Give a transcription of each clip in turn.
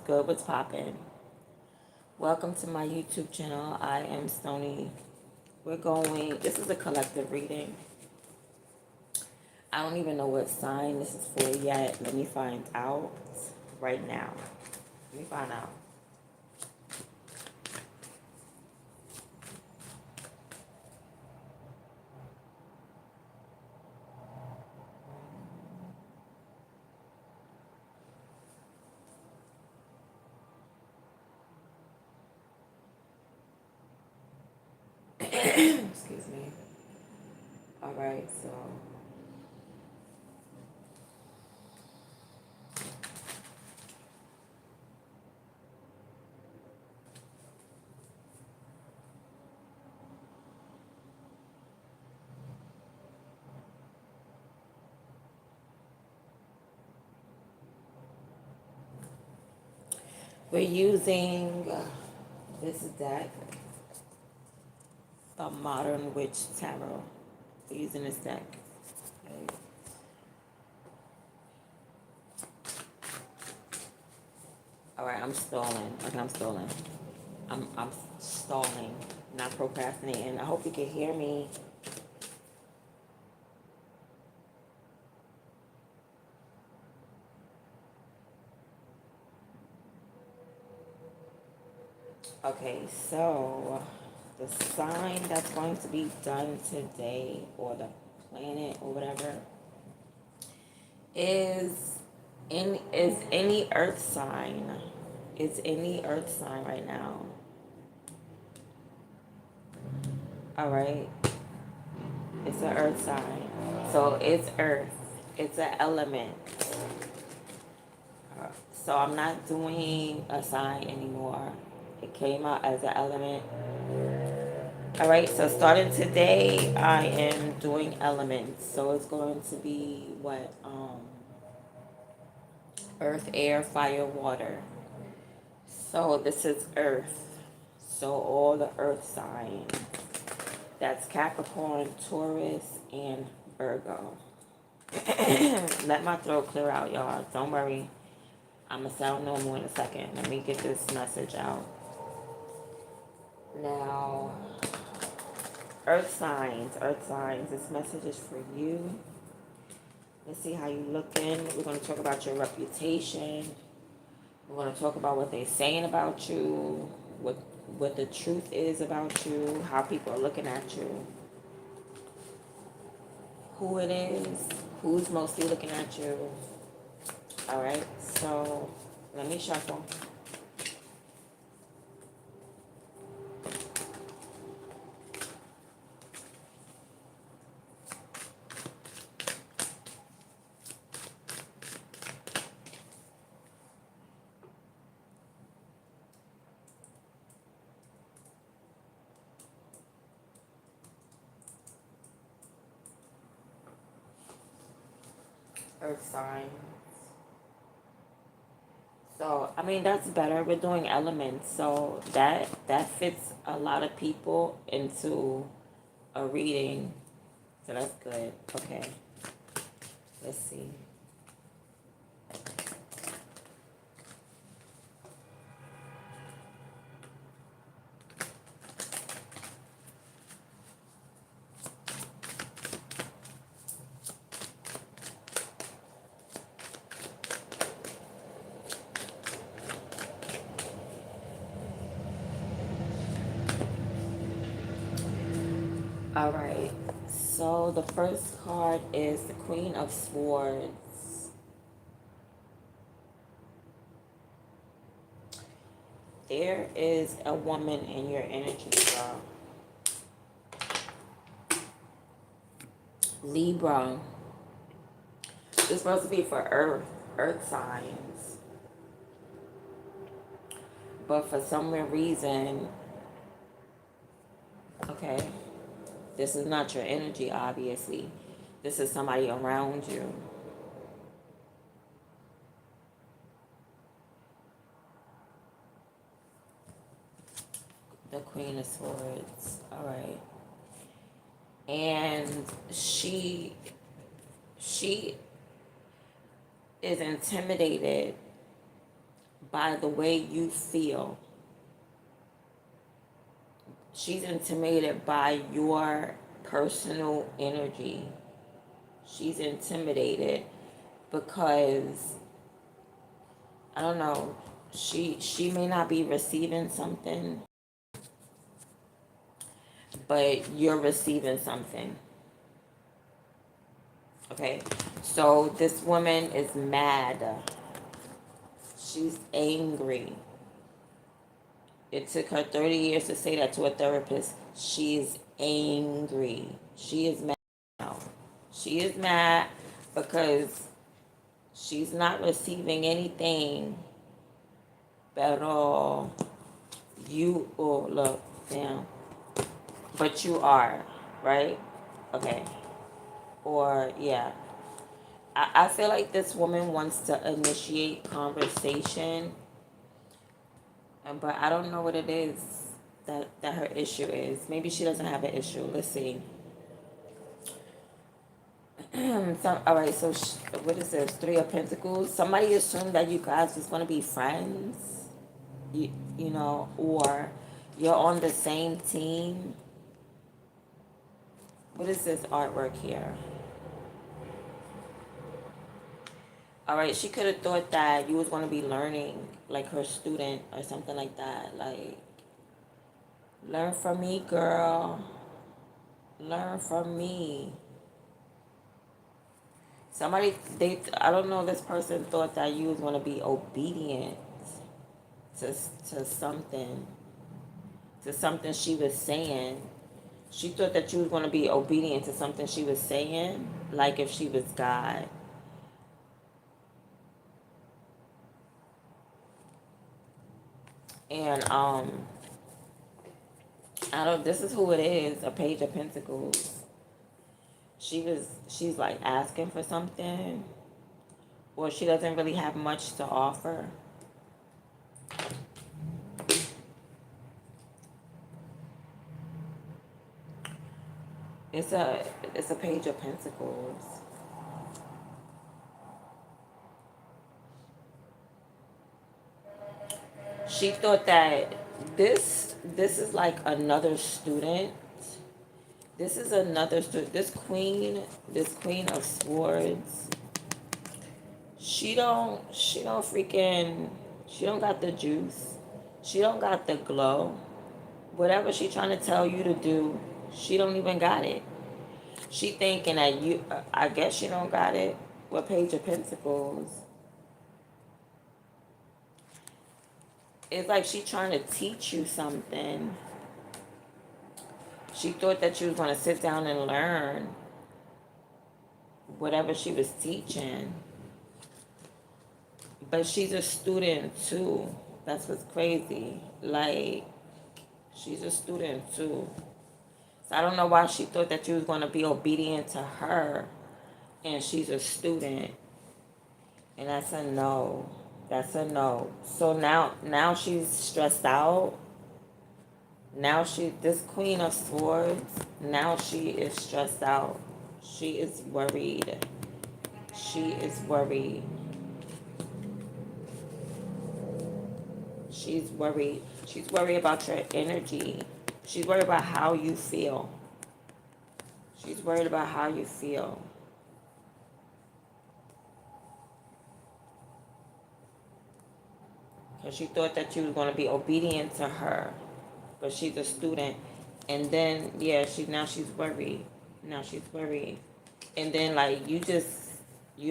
good? What's poppin'? Welcome to my YouTube channel. I am Stony. This is a collective reading. I don't even know what sign this is for yet. Let me find out right now. Let me find out. Excuse me. All right, so we're using this deck, the Modern Witch Tarot. We're using this deck. Okay. All right, I'm stalling. Okay, I'm stalling. I'm stalling, not procrastinating. I hope you can hear me. Okay, so the sign that's going to be done today, or the planet, or whatever, is any earth sign. It's any earth sign right now. All right, it's an earth sign, so it's earth. It's an element. So I'm not doing a sign anymore. It came out as an element. All right, so starting today, I am doing elements. So it's going to be what? Earth, air, fire, water. So this is earth. So all the earth signs. That's Capricorn, Taurus, and Virgo. Let my throat clear out, y'all. Don't worry. I'm going to sound normal in a second. Let me get this message out. Now, earth signs, this message is for you. Let's see how you looking. We're going to talk about your reputation. We're going to talk about what they're saying about you, what the truth is about you, how people are looking at you, who it is, who's mostly looking at you. All right, so let me shuffle. Earth signs. So, I mean, that's better. We're doing elements. So that fits a lot of people into a reading. So that's good. Okay. Let's see. All right. So the first card is the Queen of Swords. There is a woman in your energy, girl. Libra. It's supposed to be for earth signs. But for some weird reason, okay, this is not your energy, obviously. This is somebody around you. The Queen of Swords. All right. And she is intimidated by the way you feel. She's intimidated by your personal energy. She's intimidated because, I don't know, she may not be receiving something, but you're receiving something. Okay, so this woman is mad. She's angry. It took her 30 years to say that to a therapist. She's angry. She is mad now. She is mad because she's not receiving anything. Pero you, oh, look, damn. But you are, right? Okay. Or, yeah. I feel like this woman wants to initiate conversation, but I don't know what it is that her issue is. Maybe she doesn't have an issue. Let's see. So, all right, so what is this? Three of Pentacles. Somebody assumed that you guys just want to be friends, you know, or you're on the same team. What is this artwork here? All right, she could have thought that you was going to be learning, like her student or something like that. Like, learn from me, girl. Learn from me. Somebody, I don't know, this person thought that you was going to be obedient to something, she was saying. She thought that you was going to be obedient to something she was saying, like if she was God. And I don't, this is who it is, a Page of Pentacles. She's like asking for something, or she doesn't really have much to offer. It's a Page of Pentacles. She thought that this is like another student. This is another student. This Queen of Swords. She don't got the juice. She don't got the glow. Whatever she trying to tell you to do, she don't even got it. She thinking that you, I guess she don't got it. With Page of Pentacles. It's like she trying to teach you something. She thought that you was going to sit down and learn whatever she was teaching. But she's a student too. That's what's crazy. Like, she's a student too. So I don't know why she thought that you was going to be obedient to her. And she's a student. And that's a no. That's a no. So now she's stressed out. Now this Queen of Swords, now she is stressed out. She is worried. She is worried. She's worried. She's worried about your energy. She's worried about how you feel. She's worried about how you feel. Because she thought that you was going to be obedient to her. But she's a student. And then, yeah, now she's worried. Now she's worried. And then, like, you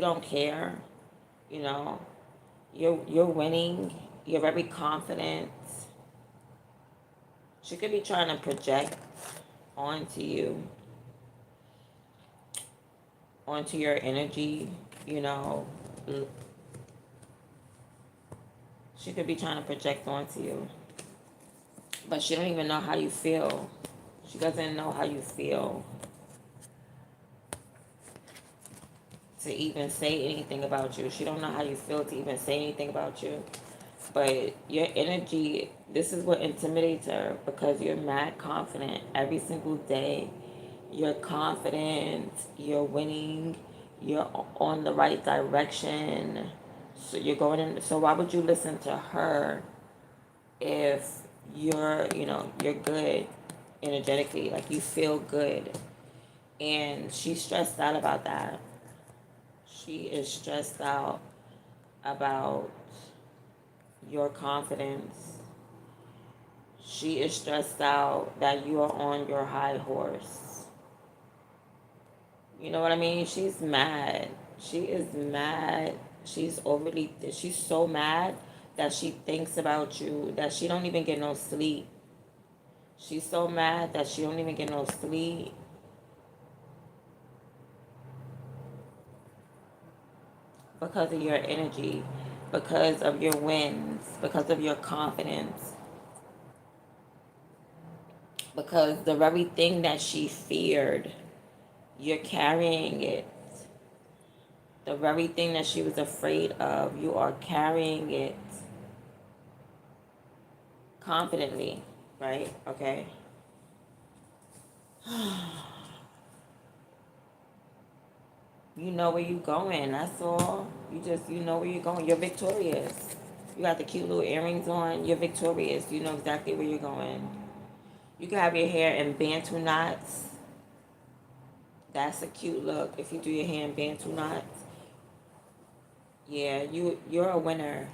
don't care. You know, you're winning. You're very confident. She could be trying to project onto you, onto your energy, you know. She could be trying to project onto you. But she don't even know how you feel. She doesn't know how you feel to even say anything about you. She don't know how you feel to even say anything about you. But your energy, this is what intimidates her, because you're mad confident every single day. You're confident. You're winning. You're on the right direction. So you're going in. So why would you listen to her if you're good energetically, like you feel good? And she's stressed out about that. She is stressed out about your confidence. She is stressed out that you are on your high horse. You know what I mean? She's mad. She is mad. She's so mad that she thinks about you, that she don't even get no sleep. She's so mad that she don't even get no sleep because of your energy, because of your wins, because of your confidence, because the very thing that she feared, you're carrying it. The very thing that she was afraid of, you are carrying it confidently, right? Okay. You know where you're going, that's all. You know where you're going. You're victorious. You got the cute little earrings on. You're victorious. You know exactly where you're going. You can have your hair in Bantu knots. That's a cute look if you do your hair in Bantu knots. Yeah, you're a winner.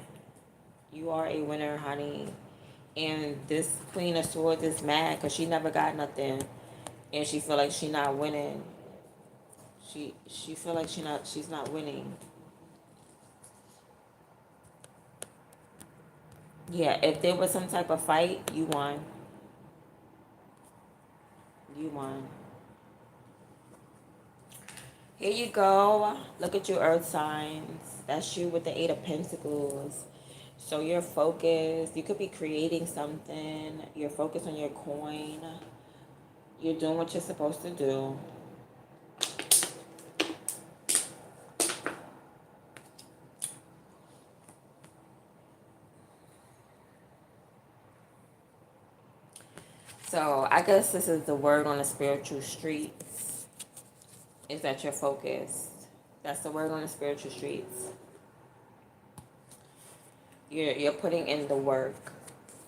You are a winner, honey. And this Queen of Swords is mad because she never got nothing, and she feel like she not winning. She feel like she's not winning. Yeah, if there was some type of fight, you won. You won. Here you go. Look at your earth signs. That's you with the Eight of Pentacles. So you're focused. You could be creating something. You're focused on your coin. You're doing what you're supposed to do. So I guess this is the word on the spiritual streets, is that you're focused. That's the word on the spiritual streets. You're putting in the work.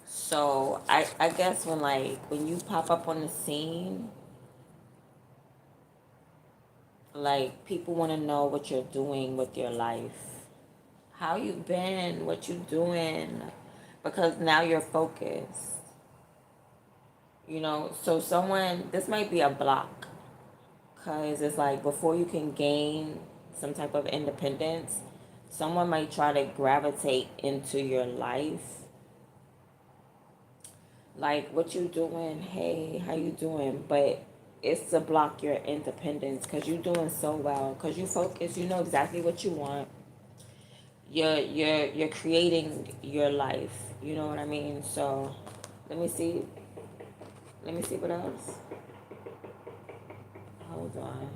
So I guess when you pop up on the scene, like people want to know what you're doing with your life. How you been? What you doing? Because now you're focused. So this might be a block. Because it's like before you can gain some type of independence, someone might try to gravitate into your life. Like, what you doing? Hey, how you doing? But it's to block your independence because you're doing so well. Because you focus, you know exactly what you want. You're creating your life. You know what I mean? So let me see. Let me see what else. Hold on.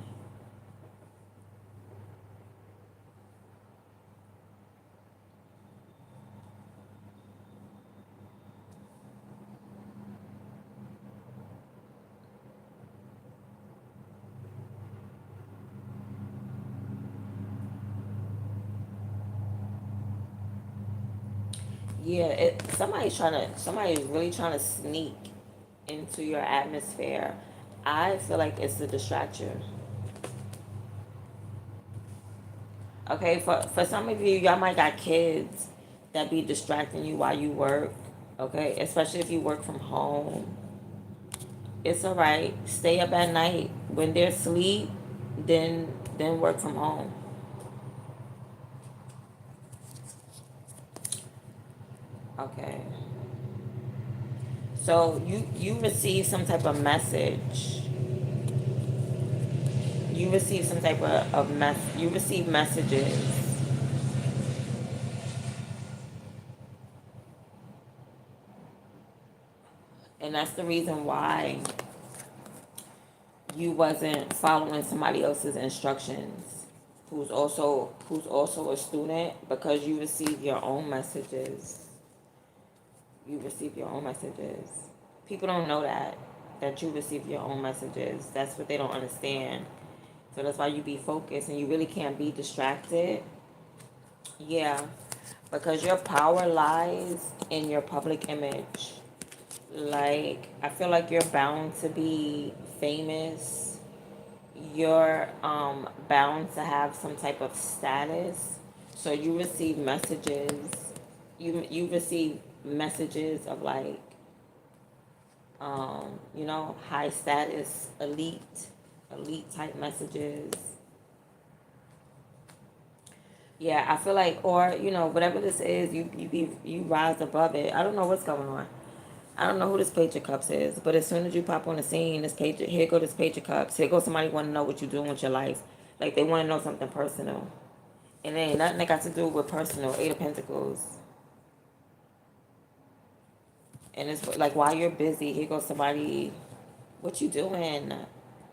Yeah, somebody's really trying to sneak into your atmosphere. I feel like it's a distraction. Okay, for some of you, y'all might got kids that be distracting you while you work. Okay, especially if you work from home. It's all right. Stay up at night when they're asleep. Then work from home. Okay. So you receive some type of message. You receive some type of you receive messages. And that's the reason why you wasn't following somebody else's instructions who's also a student, because you receive your own messages. You receive your own messages. People don't know that you receive your own messages. That's what they don't understand. So that's why you be focused, and you really can't be distracted. Yeah, because your power lies in your public image. Like, I feel like you're bound to be famous. You're bound to have some type of status. So you receive messages. You receive messages of like high status, elite type messages. Yeah, I feel like, or whatever this is, you rise above it. I don't know what's going on. I don't know who this Page of Cups is, but as soon as you pop on the scene, here go this Page of Cups. Here goes somebody want to know what you're doing with your life. Like they want to know something personal, and it ain't nothing that got to do with personal. Eight of Pentacles, and it's like while you're busy, here goes somebody. What you doing?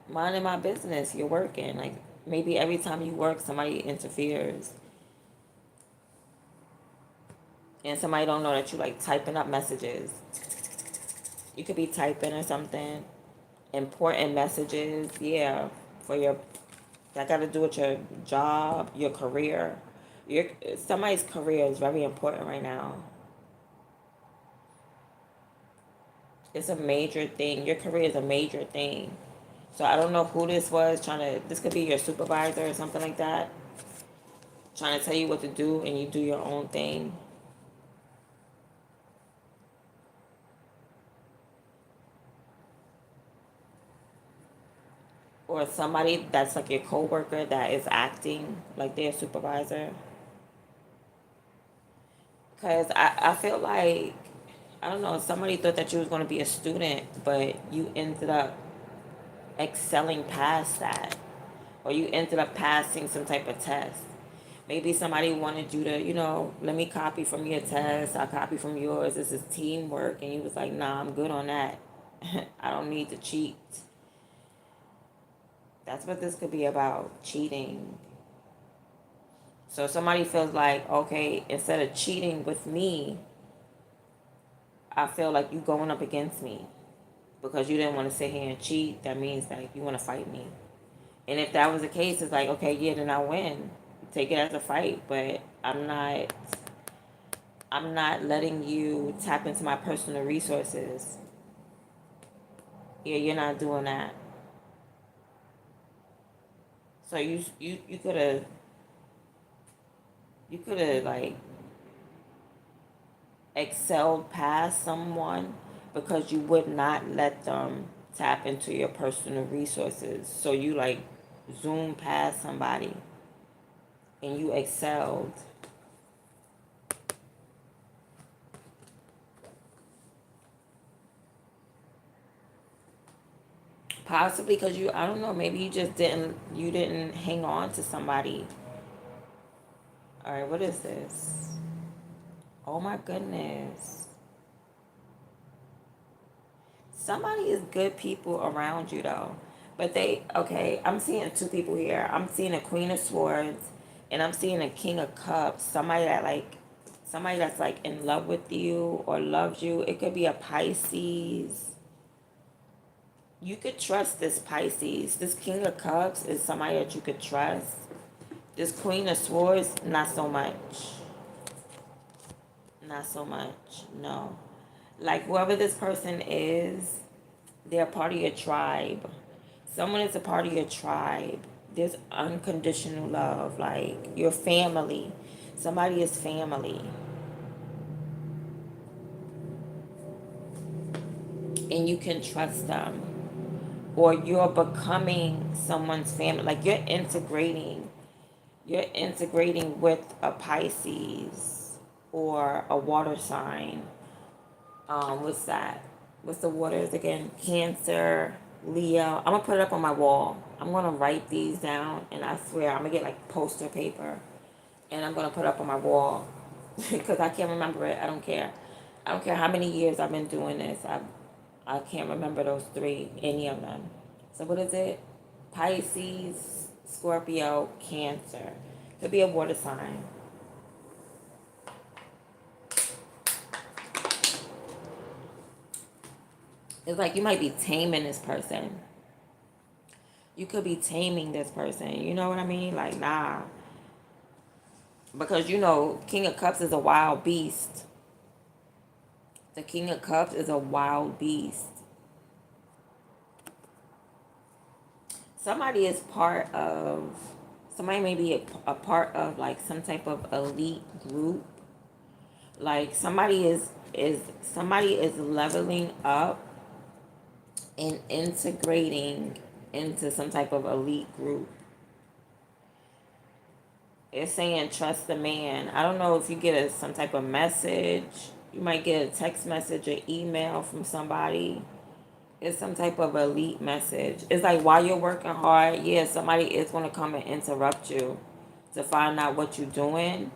Minding my business. You're working. Like maybe every time you work, somebody interferes. And somebody don't know that you like typing up messages. You could be typing or something. Important messages, yeah, for your that got to do with your job, your career. Your somebody's career is very important right now. It's a major thing. Your career is a major thing. So I don't know who this was trying to. This could be your supervisor or something like that, trying to tell you what to do, and you do your own thing. Or somebody that's like your coworker that is acting like their supervisor. Because I feel like, I don't know, somebody thought that you was going to be a student, but you ended up excelling past that. Or you ended up passing some type of test. Maybe somebody wanted you to, let me copy from your test. I'll copy from yours. This is teamwork. And you was like, nah, I'm good on that. I don't need to cheat. That's what this could be about, cheating. So somebody feels like, okay, instead of cheating with me, I feel like you going up against me because you didn't want to sit here and cheat. That means that you want to fight me. And if that was the case, it's like, okay, yeah, then I win. Take it as a fight, but I'm not letting you tap into my personal resources. Yeah, you're not doing that. So you could have like excelled past someone because you would not let them tap into your personal resources. So you like zoom past somebody and you excelled. Possibly because I don't know, maybe you didn't hang on to somebody. All right, what is this? Oh my goodness. Somebody is good people around you though. But okay, I'm seeing two people here. I'm seeing a Queen of Swords and I'm seeing a King of Cups. Somebody that's like in love with you or loves you. It could be a Pisces. You could trust this Pisces. This King of Cups is somebody that you could trust. This Queen of Swords, not so much. Not so much. No. Like whoever this person is, they're part of your tribe. Someone is a part of your tribe. There's unconditional love. Like your family. Somebody is family. And you can trust them. Or you're becoming someone's family. Like you're integrating with a Pisces or a water sign. What's that? What's the waters again? Cancer, Leo. I'm gonna put it up on my wall. I'm gonna write these down, and I swear I'm gonna get like poster paper, and I'm gonna put it up on my wall because I can't remember it. I don't care. I don't care how many years I've been doing this. I can't remember those three, any of them. So what is it? Pisces, Scorpio, Cancer. Could be a water sign. It's like you might be taming this person. You could be taming this person. You know what I mean? Like, nah. Because you know, King of Cups is a wild beast. The King of Cups is a wild beast. Somebody is part of, somebody may be a part of like some type of elite group. Like somebody is leveling up and integrating into some type of elite group. It's saying trust the man. I don't know if you get some type of message. You might get a text message or email from somebody. It's some type of elite message. It's like while you're working hard, yeah, somebody is going to come and interrupt you to find out what you're doing.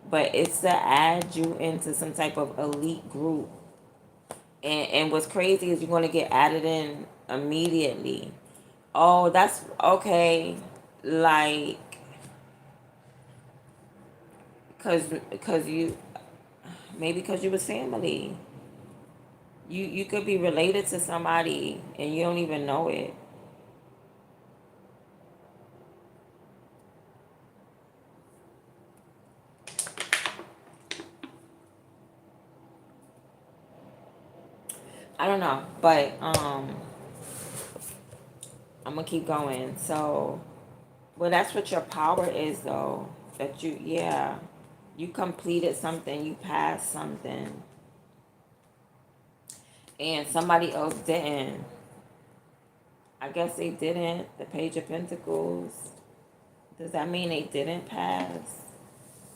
But it's to add you into some type of elite group. And what's crazy is you're going to get added in immediately. Oh, that's okay. Like, cause you, maybe because you was family. You could be related to somebody and you don't even know it. I don't know, but I'm gonna keep going. So, well, that's what your power is, though. That you, yeah, you completed something, you passed something, and somebody else didn't. I guess they didn't. The Page of Pentacles. Does that mean they didn't pass?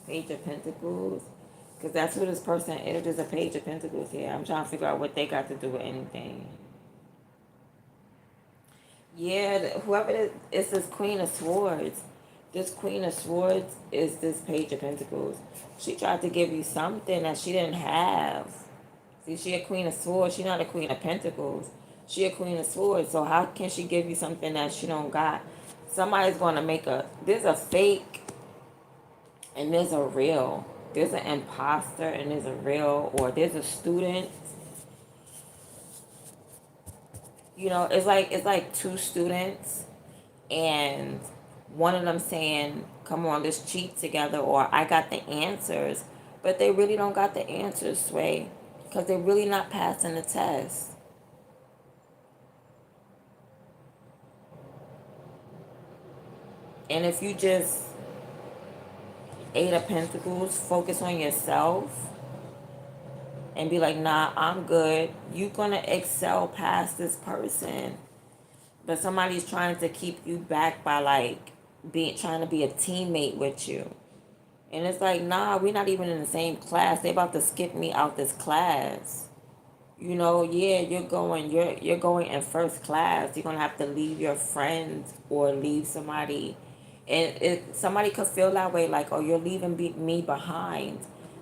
Page of Pentacles. Because that's who this person is. There's a Page of Pentacles here. I'm trying to figure out what they got to do with anything. Yeah, whoever it is this Queen of Swords. This Queen of Swords is this Page of Pentacles. She tried to give you something that she didn't have. See, she a Queen of Swords. She not a Queen of Pentacles. She a Queen of Swords. So how can she give you something that she don't got? Somebody's going to make a... There's a fake and there's a real. There's an imposter and there's a real. Or there's a student. You know, it's like two students and one of them saying, come on, let's cheat together, or I got the answers, but they really don't got the answers, Sway, because they're really not passing the test. And if you just Eight of Pentacles, focus on yourself and be like, nah, I'm good, you're gonna excel past this person. But somebody's trying to keep you back by like trying to be a teammate with you. And it's like, nah, we're not even in the same class. They about to skip me out this class. You know, yeah, you're going in first class. You're gonna have to leave your friends or leave somebody, and somebody could feel that way, like, oh, you're leaving me behind,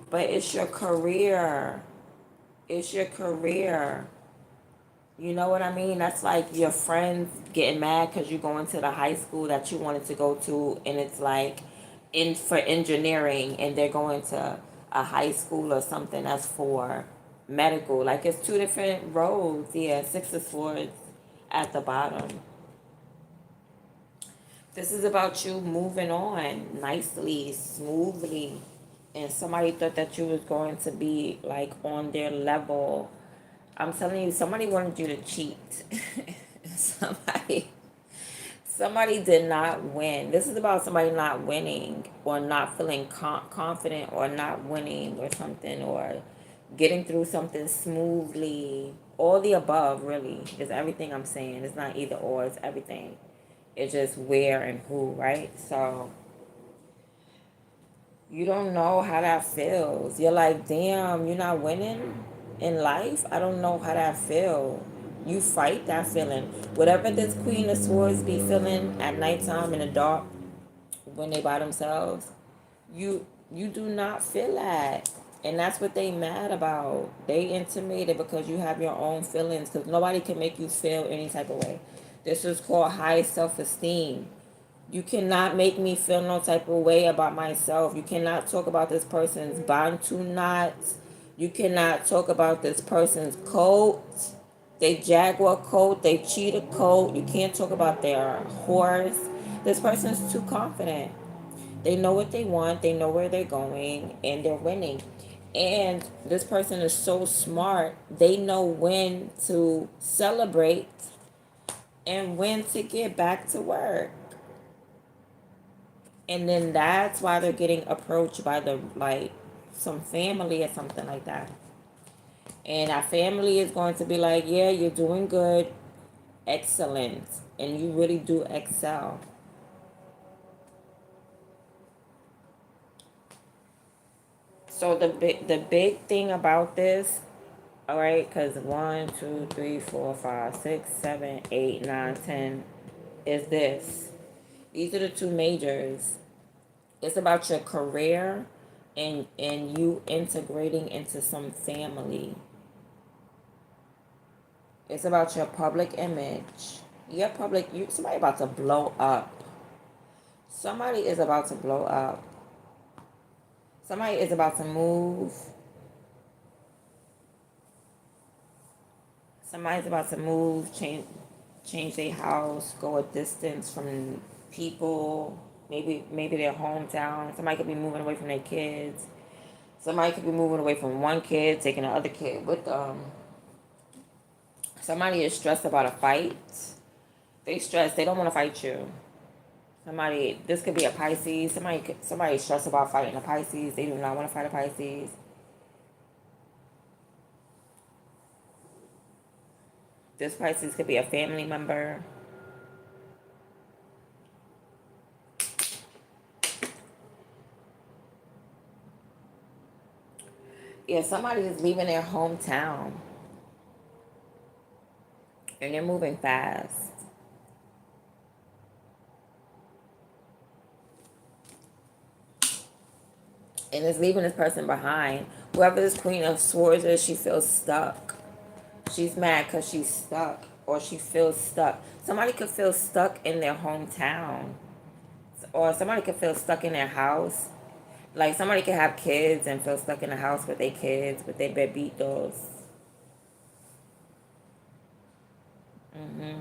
but it's your career. It's your career. You know what I mean? That's like your friends getting mad because you're going to the high school that you wanted to go to, and it's like for engineering, and they're going to a high school or something that's for medical. Like it's two different roads. Yeah, Six of Swords at the bottom. This is about you moving on nicely, smoothly, and somebody thought that you was going to be like on their level. I'm telling you, somebody wanted you to cheat. somebody somebody did not win. This is about somebody not winning or not feeling confident or not winning or something, or getting through something smoothly. All the above, really, is everything I'm saying. It's not either or, it's everything. It's just where and who, right? So you don't know how that feels. You're like, damn, you're not winning in life? I don't know how that feels. You fight that feeling. Whatever this Queen of Swords be feeling at nighttime in the dark when they by themselves, you do not feel that. And that's what they mad about. They intimidated because you have your own feelings, because nobody can make you feel any type of way. This is called high self-esteem. You cannot make me feel no type of way about myself. You cannot talk about this person's bantu knots. You cannot talk about this person's coat, they jaguar coat, they cheetah coat. You can't talk about their horse. This person's too confident. They know what they want, they know where they're going, and they're winning. And this person is so smart, they know when to celebrate and when to get back to work. And then that's why they're getting approached by the like some family or something like that. And our family is going to be like, yeah, you're doing good, excellent, and you really do excel. So the big thing about this, all right, because 1, 2, 3, 4, 5, 6, 7, 8, 9, 10 is this. These are the two majors. It's about your career and you integrating into some family. It's about your public image. Your public, somebody about to blow up. Somebody is about to blow up. Somebody is about to move. Somebody's about to move, change their house, go a distance from people. Maybe their hometown. Somebody could be moving away from their kids. Somebody could be moving away from one kid, taking the other kid with them. Somebody is stressed about a fight. They stressed. They don't want to fight you. Somebody. This could be a Pisces. Somebody is stressed about fighting a Pisces. They do not want to fight a Pisces. This Pisces could be a family member. Yeah, somebody is leaving their hometown and they're moving fast. And it's leaving this person behind. Whoever this Queen of Swords is, she feels stuck. She's mad because she's stuck, or she feels stuck. Somebody could feel stuck in their hometown, or somebody could feel stuck in their house. Like somebody could have kids and feel stuck in the house with their kids, with their bebitos. hmm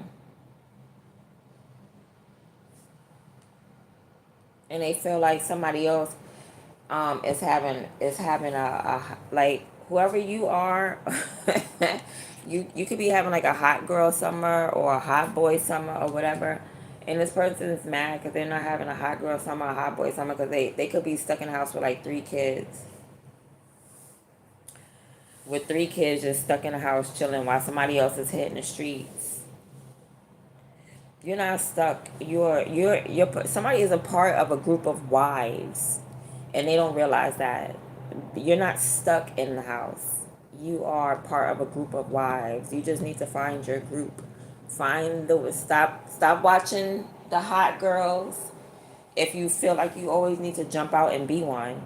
And they feel like somebody else is having a like whoever you are. You could be having like a hot girl summer or a hot boy summer or whatever, and this person is mad because they're not having a hot girl summer or a hot boy summer because they could be stuck in the house with like three kids just stuck in the house chilling while somebody else is hitting the streets. You're not stuck. Somebody is a part of a group of wives, and they don't realize that. You're not stuck in the house. You are part of a group of wives. You just need to find your group. Stop watching the hot girls. If you feel like you always need to jump out and be one,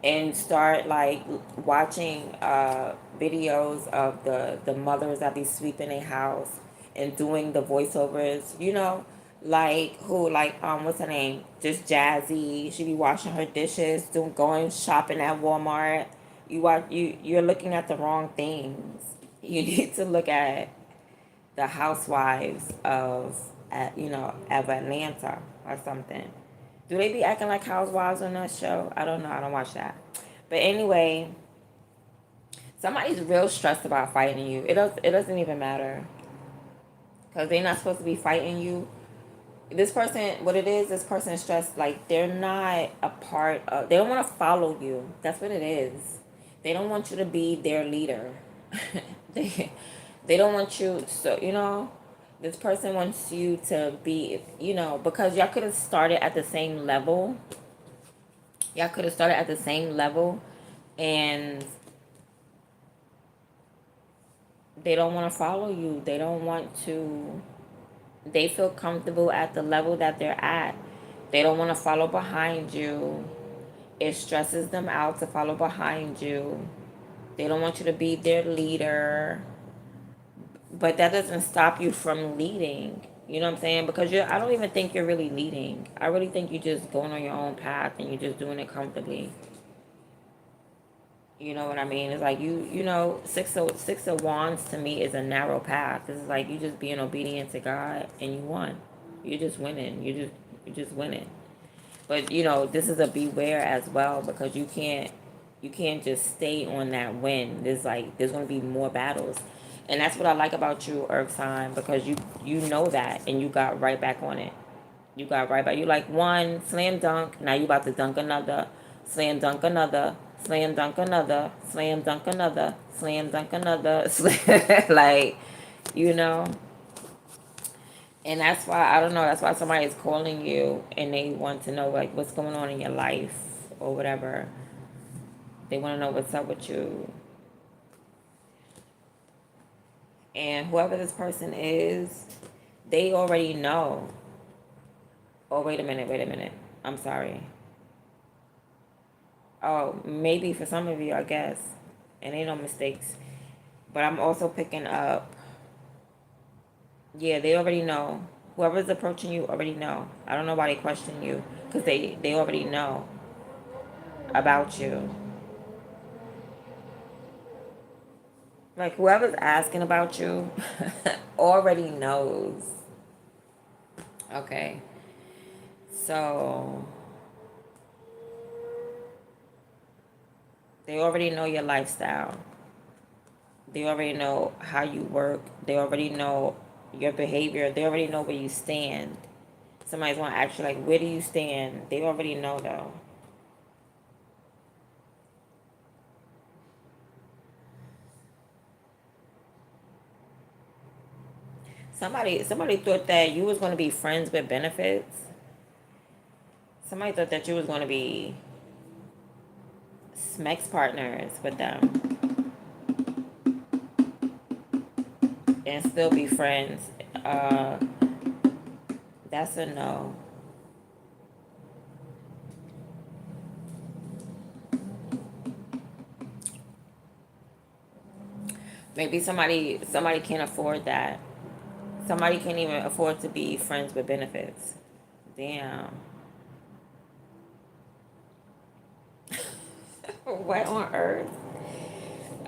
and start like watching videos of the mothers that be sweeping a house and doing the voiceovers, like who, like what's her name, just Jazzy. She be washing her dishes, going shopping at Walmart. You're looking at the wrong things. You need to look at the housewives of Atlanta or something. Do they be acting like housewives on that show? I don't know. I don't watch that. But anyway, somebody's real stressed about fighting you. It doesn't even matter because they're not supposed to be fighting you. This person, what it is, this person is stressed like they're not a part of. They don't want to follow you. That's what it is. They don't want you to be their leader. they they don't want you. So this person wants you to be. Because y'all could have started at the same level. Y'all could have started at the same level, and they don't want to follow you. They don't want to. They feel comfortable at the level that they're at. They don't want to follow behind you. It stresses them out to follow behind you. They don't want you to be their leader. But that doesn't stop you from leading. You know what I'm saying? Because I don't even think you're really leading. I really think you're just going on your own path and you're just doing it comfortably. You know what I mean? It's like six of wands to me is a narrow path. It's like you just being obedient to God and you won. You're just winning. You're just winning. But you know, this is a beware as well, because you can't just stay on that win. There's gonna be more battles. And that's what I like about you, Earth sign, because you know that and you got right back on it. You got right back. You like one slam dunk, now you about to dunk another, slam dunk another, slam dunk another, slam dunk another, slam dunk another, like, you know. And that's why, I don't know, that's why somebody is calling you and they want to know like what's going on in your life or whatever. They want to know what's up with you. And whoever this person is, they already know. Oh, wait a minute, wait a minute. I'm sorry. Oh, maybe for some of you, I guess. And ain't no mistakes. But I'm also picking up, yeah, they already know. Whoever's approaching you already know. I don't know why they question you, because they already know about you. Like, whoever's asking about you already knows. Okay. So, they already know your lifestyle. They already know how you work. They already know your behavior. They already know where you stand. Somebody's going to ask you, like, where do you stand? They already know, though. Somebody thought that you was going to be friends with benefits. Somebody thought that you was going to be SMEX partners with them and still be friends. Uh, that's a no. Maybe somebody can't afford that. Somebody can't even afford to be friends with benefits. Damn. What on earth?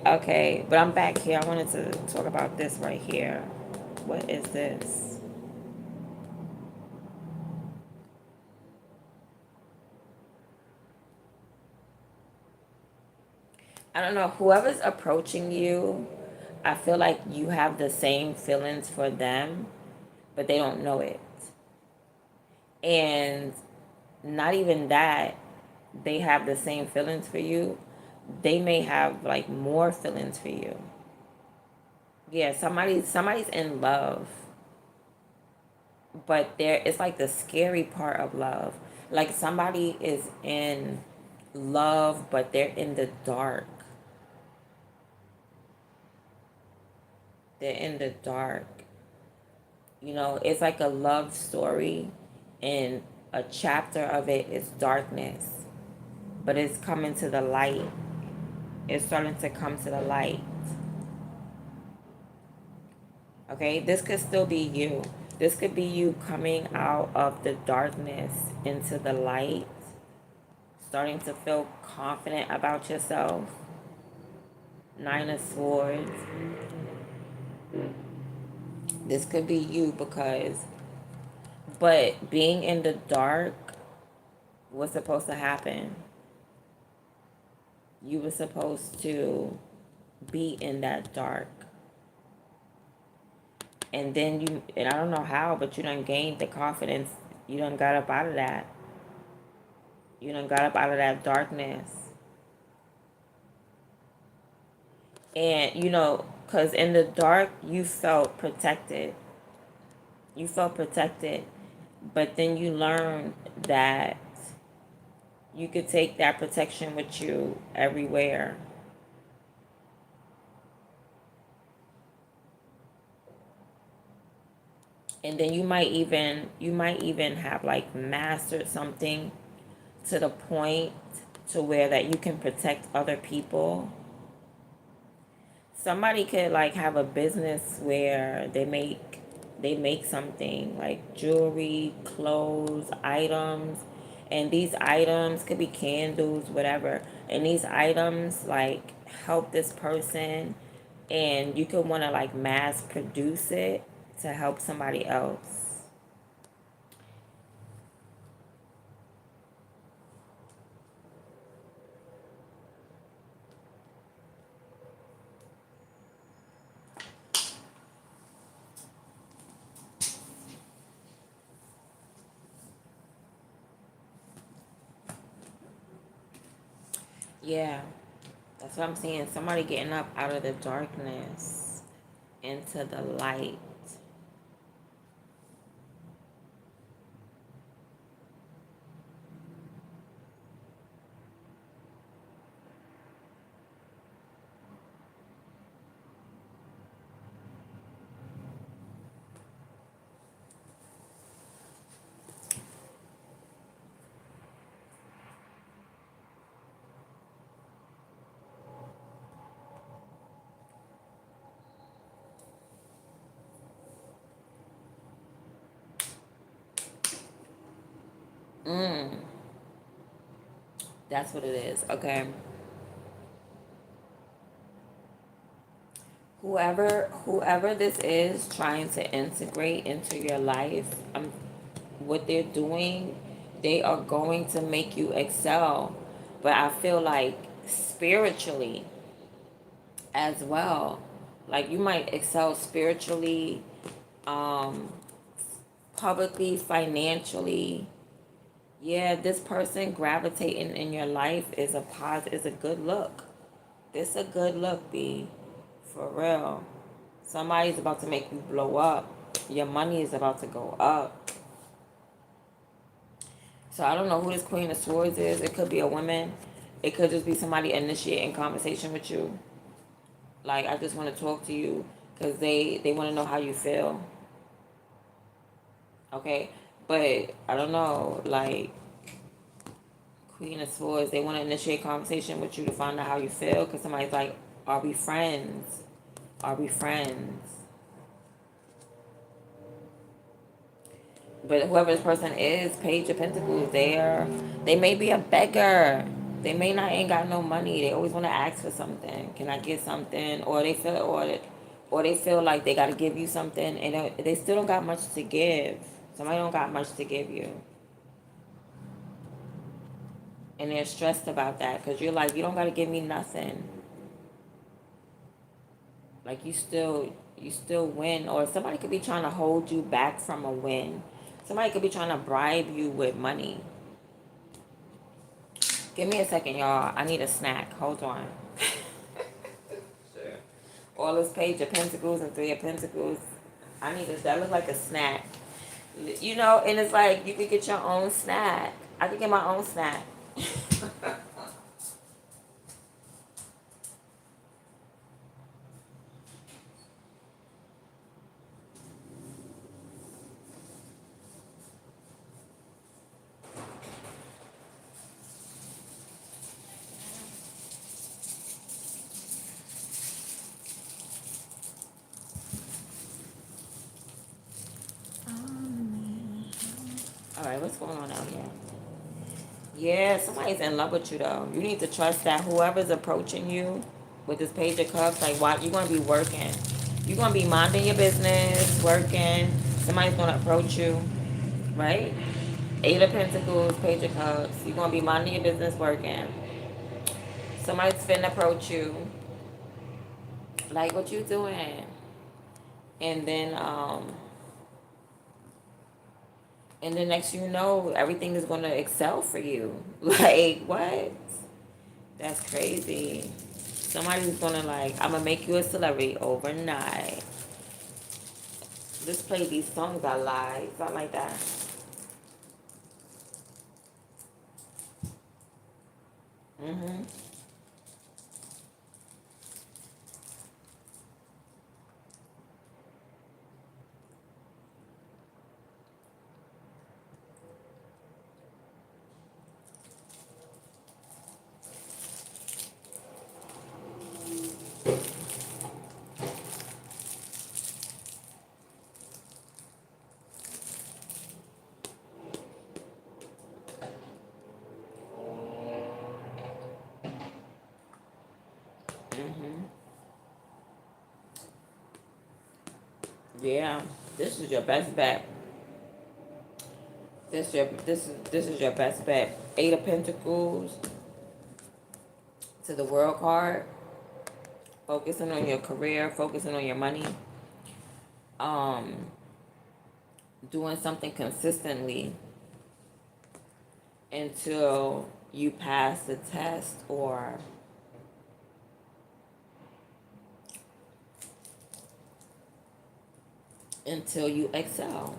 Okay, but I'm back here. I wanted to talk about this right here. What is this? I don't know. Whoever's approaching you, I feel like you have the same feelings for them, but they don't know it. And not even that, they have the same feelings for you. They may have like more feelings for you. Yeah, somebody's in love, but there it's like the scary part of love. Like somebody is in love, but they're in the dark. They're in the dark. You know, it's like a love story, and a chapter of it is darkness, but it's coming to the light. It's starting to come to the light. Okay, this could still be you. This could be you coming out of the darkness into the light, starting to feel confident about yourself. Nine of Swords. This could be you because, but being in the dark was supposed to happen. You were supposed to be in that dark. And then and I don't know how, but you done gained the confidence. You done got up out of that. You done got up out of that darkness. And, you know, because in the dark, you felt protected. You felt protected. But then you learned that you could take that protection with you everywhere. And then you might even have like mastered something to the point to where that you can protect other people. Somebody could like have a business where they make something like jewelry, clothes, items, and these items could be candles, whatever. And these items like help this person, and you could want to like mass produce it to help somebody else. Yeah, that's what I'm saying. Somebody getting up out of the darkness into the light. Mm, that's what it is. Okay. Whoever this is trying to integrate into your life, what they're doing, they are going to make you excel. But I feel like spiritually as well. Like you might excel spiritually, um, publicly, financially. Yeah, this person gravitating in your life is a good look. This a good look, B. For real. Somebody's about to make you blow up. Your money is about to go up. So I don't know who this Queen of Swords is. It could be a woman. It could just be somebody initiating conversation with you. Like, I just want to talk to you because they want to know how you feel. Okay? But I don't know. Like, Queen of Swords, they want to initiate conversation with you to find out how you feel because somebody's like, are we friends? Are we friends? But whoever this person is, Page of Pentacles, they may be a beggar. They may not ain't got no money. They always want to ask for something. Can I get something? Or they feel like they got to give you something, and they still don't got much to give. Somebody don't got much to give you, and they're stressed about that because you're like, you don't got to give me nothing. Like you still win, or somebody could be trying to hold you back from a win. Somebody could be trying to bribe you with money. Give me a second, y'all. I need a snack. Hold on. Sure. All this Page of Pentacles and Three of Pentacles. That look like a snack. You know, and it's like you could get your own snack. I could get my own snack. All right, what's going on out here? Yeah, somebody's in love with you though. You need to trust that whoever's approaching you with this Page of Cups, like, why you're gonna be working. You're gonna be minding your business, working. Somebody's gonna approach you, right? Eight of Pentacles, Page of Cups. You're gonna be minding your business, working. Somebody's finna approach you, like, what you doing? And then, and the next you know, everything is gonna excel for you. Like, what? That's crazy. Somebody's gonna like, I'm gonna make you a celebrity overnight. Just play these songs I like, something like that. Mhm. Mhm. Yeah. This is your best bet. This is your best bet. Eight of Pentacles to the World card. Focusing on your career, focusing on your money. Um, doing something consistently until you pass the test or until you excel.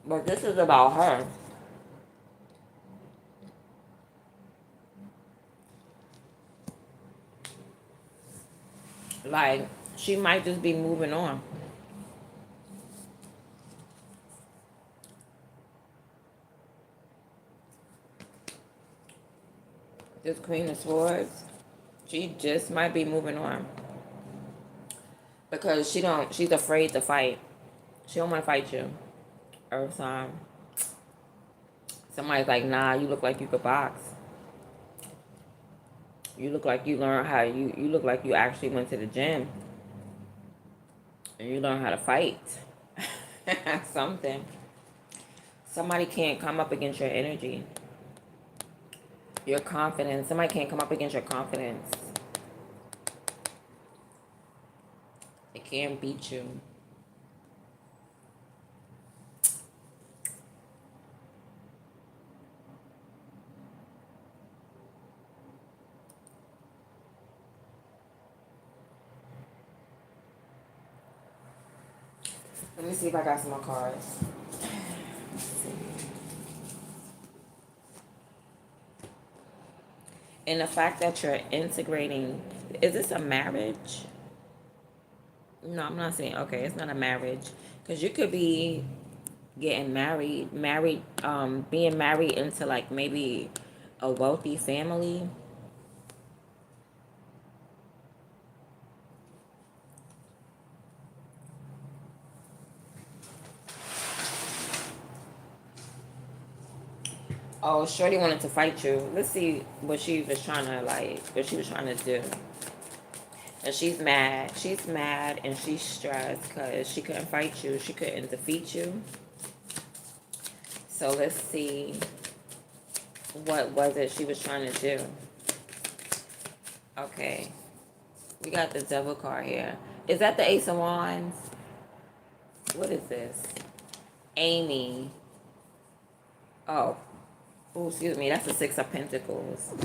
But this is about her. Like, she might just be moving on. This Queen of Swords, she just might be moving on. Because she's afraid to fight. She don't want to fight you. Earth sign. Somebody's like, nah, you look like you could box. You look like you learned how, you look like you actually went to the gym. And you learn how to fight. Something. Somebody can't come up against your energy. Your confidence. Somebody can't come up against your confidence. They can't beat you. Let me see if I got some more cards. And the fact that you're integrating, is this a marriage? No, I'm not saying, okay, it's not a marriage. Because you could be getting married, being married into like maybe a wealthy family. Oh, Shorty wanted to fight you. Let's see what she was trying to like, what she was trying to do. And she's mad. She's mad and she's stressed because she couldn't fight you. She couldn't defeat you. So let's see what was it she was trying to do. Okay. We got the Devil card here. Is that the Ace of Wands? What is this? Amy. Oh. Oh, excuse me. That's the Six of Pentacles.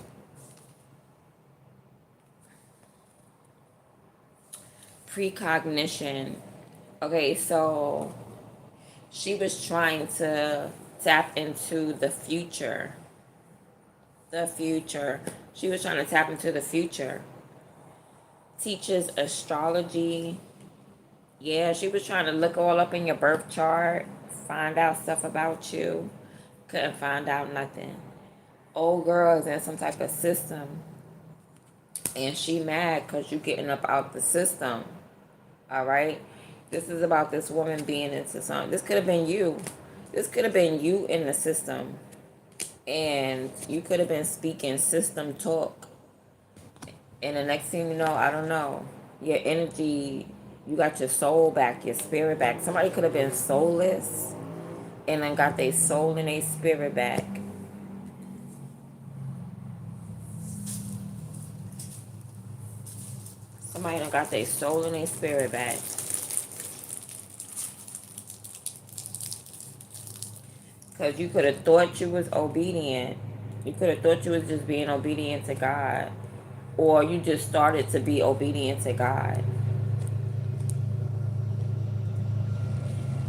Precognition. Okay, so she was trying to tap into the future. The future. She was trying to tap into the future. Teaches astrology. Yeah, she was trying to look all up in your birth chart, find out stuff about you. Couldn't find out nothing. Old girl is in some type of system. And she mad because you getting up out the system. Alright? This is about this woman being into something. This could have been you. This could have been you in the system. And you could have been speaking system talk. And the next thing you know, I don't know. Your energy, you got your soul back, your spirit back. Somebody could have been soulless and then got their soul and their spirit back. Somebody done got their soul and their spirit back. Because you could have thought you was obedient. You could have thought you was just being obedient to God. Or you just started to be obedient to God.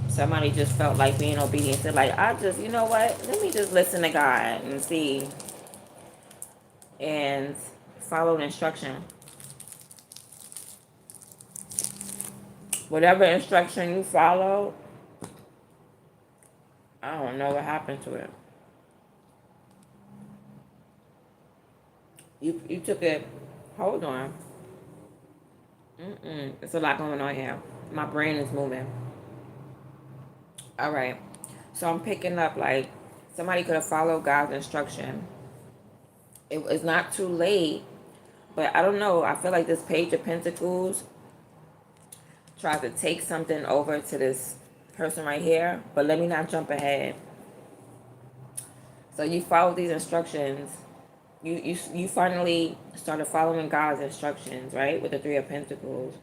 Somebody just felt like being obedient to, like, you know what? Let me just listen to God and see. And follow the instruction. Whatever instruction you follow, I don't know what happened to it. You took it. Hold on. It's a lot going on here. My brain is moving. All right. So I'm picking up like somebody could have followed God's instruction. It was not too late, but I don't know. I feel like this Page of Pentacles tries to take something over to this person right here, but let me not jump ahead. So you follow these instructions. You finally started following God's instructions, right? With the Three of Pentacles.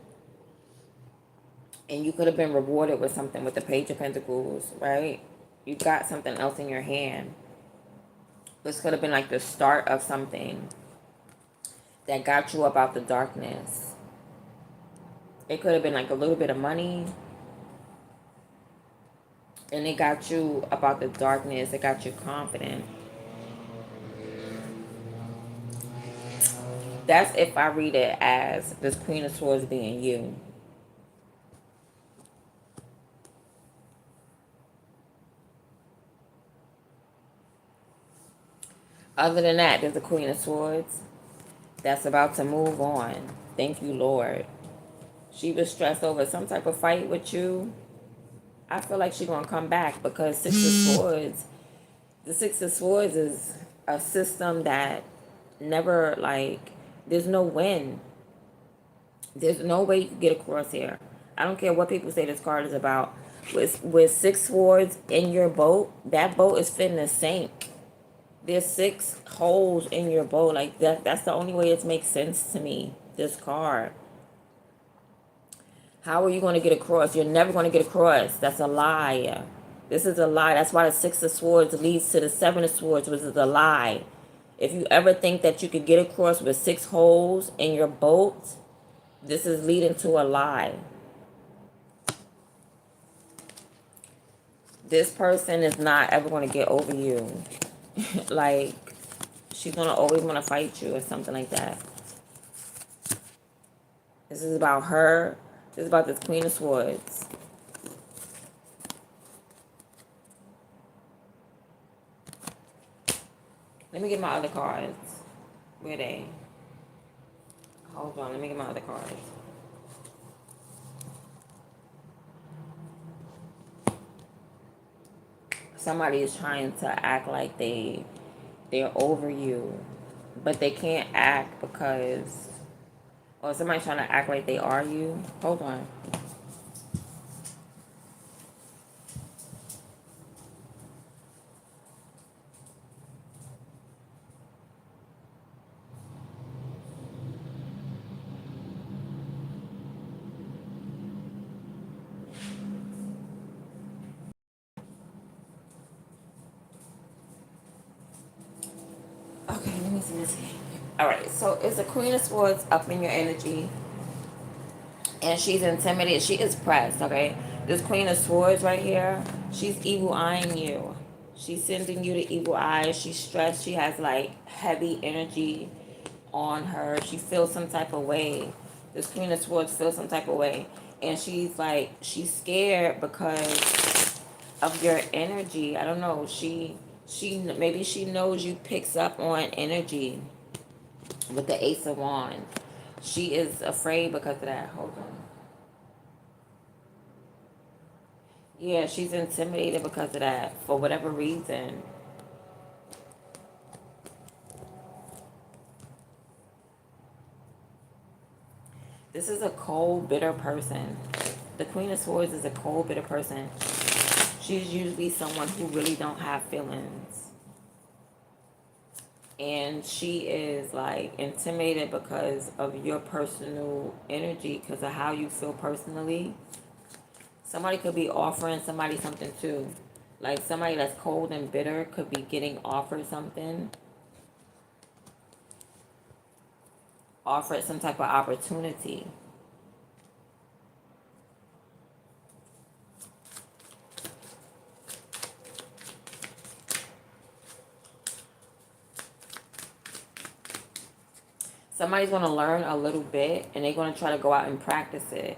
And you could have been rewarded with something with the Page of Pentacles, right? You got something else in your hand. This could have been like the start of something that got you up out the darkness. It could have been like a little bit of money. And it got you about the darkness. It got you confident. That's if I read it as this Queen of Swords being you. Other than that, there's a Queen of Swords that's about to move on. Thank you, Lord. She was stressed over some type of fight with you. I feel like she's going to come back because Six of Swords, the Six of Swords is a system that never, like, there's no win. There's no way you can get across here. I don't care what people say this card is about. With six swords in your boat, that boat is finna sink. There's 6 holes in your boat. Like that's the only way it makes sense to me. This card. How are you going to get across? You're never going to get across. That's a lie. This is a lie. That's why the Six of Swords leads to the Seven of Swords, which is a lie. If you ever think that you could get across with 6 holes in your boat, this is leading to a lie. This person is not ever going to get over you. Like, she's going to always want to fight you or something like that. This is about her. This is about this Queen of Swords. Let me get my other cards. Where are they? Hold on. Let me get my other cards. Somebody is trying to act like they're over you, but they can't act because, or somebody's trying to act like they are you. Hold on. Okay, let me see this here. Alright, so it's a Queen of Swords up in your energy. And she's intimidated. She is pressed, okay? This Queen of Swords right here, she's evil eyeing you. She's sending you the evil eyes. She's stressed. She has like heavy energy on her. She feels some type of way. This Queen of Swords feels some type of way. And she's like, she's scared because of your energy. I don't know. Maybe she knows you picks up on energy with the Ace of Wands. She is afraid because of that. Hold on. Yeah, she's intimidated because of that, for whatever reason. This is a cold, bitter person. The Queen of Swords is a cold, bitter person. She's usually someone who really don't have feelings. And she is like intimidated because of your personal energy, because of how you feel personally. Somebody could be offering somebody something too. Like somebody that's cold and bitter could be getting offered something. Offered some type of opportunity. Somebody's going to learn a little bit and they're going to try to go out and practice it.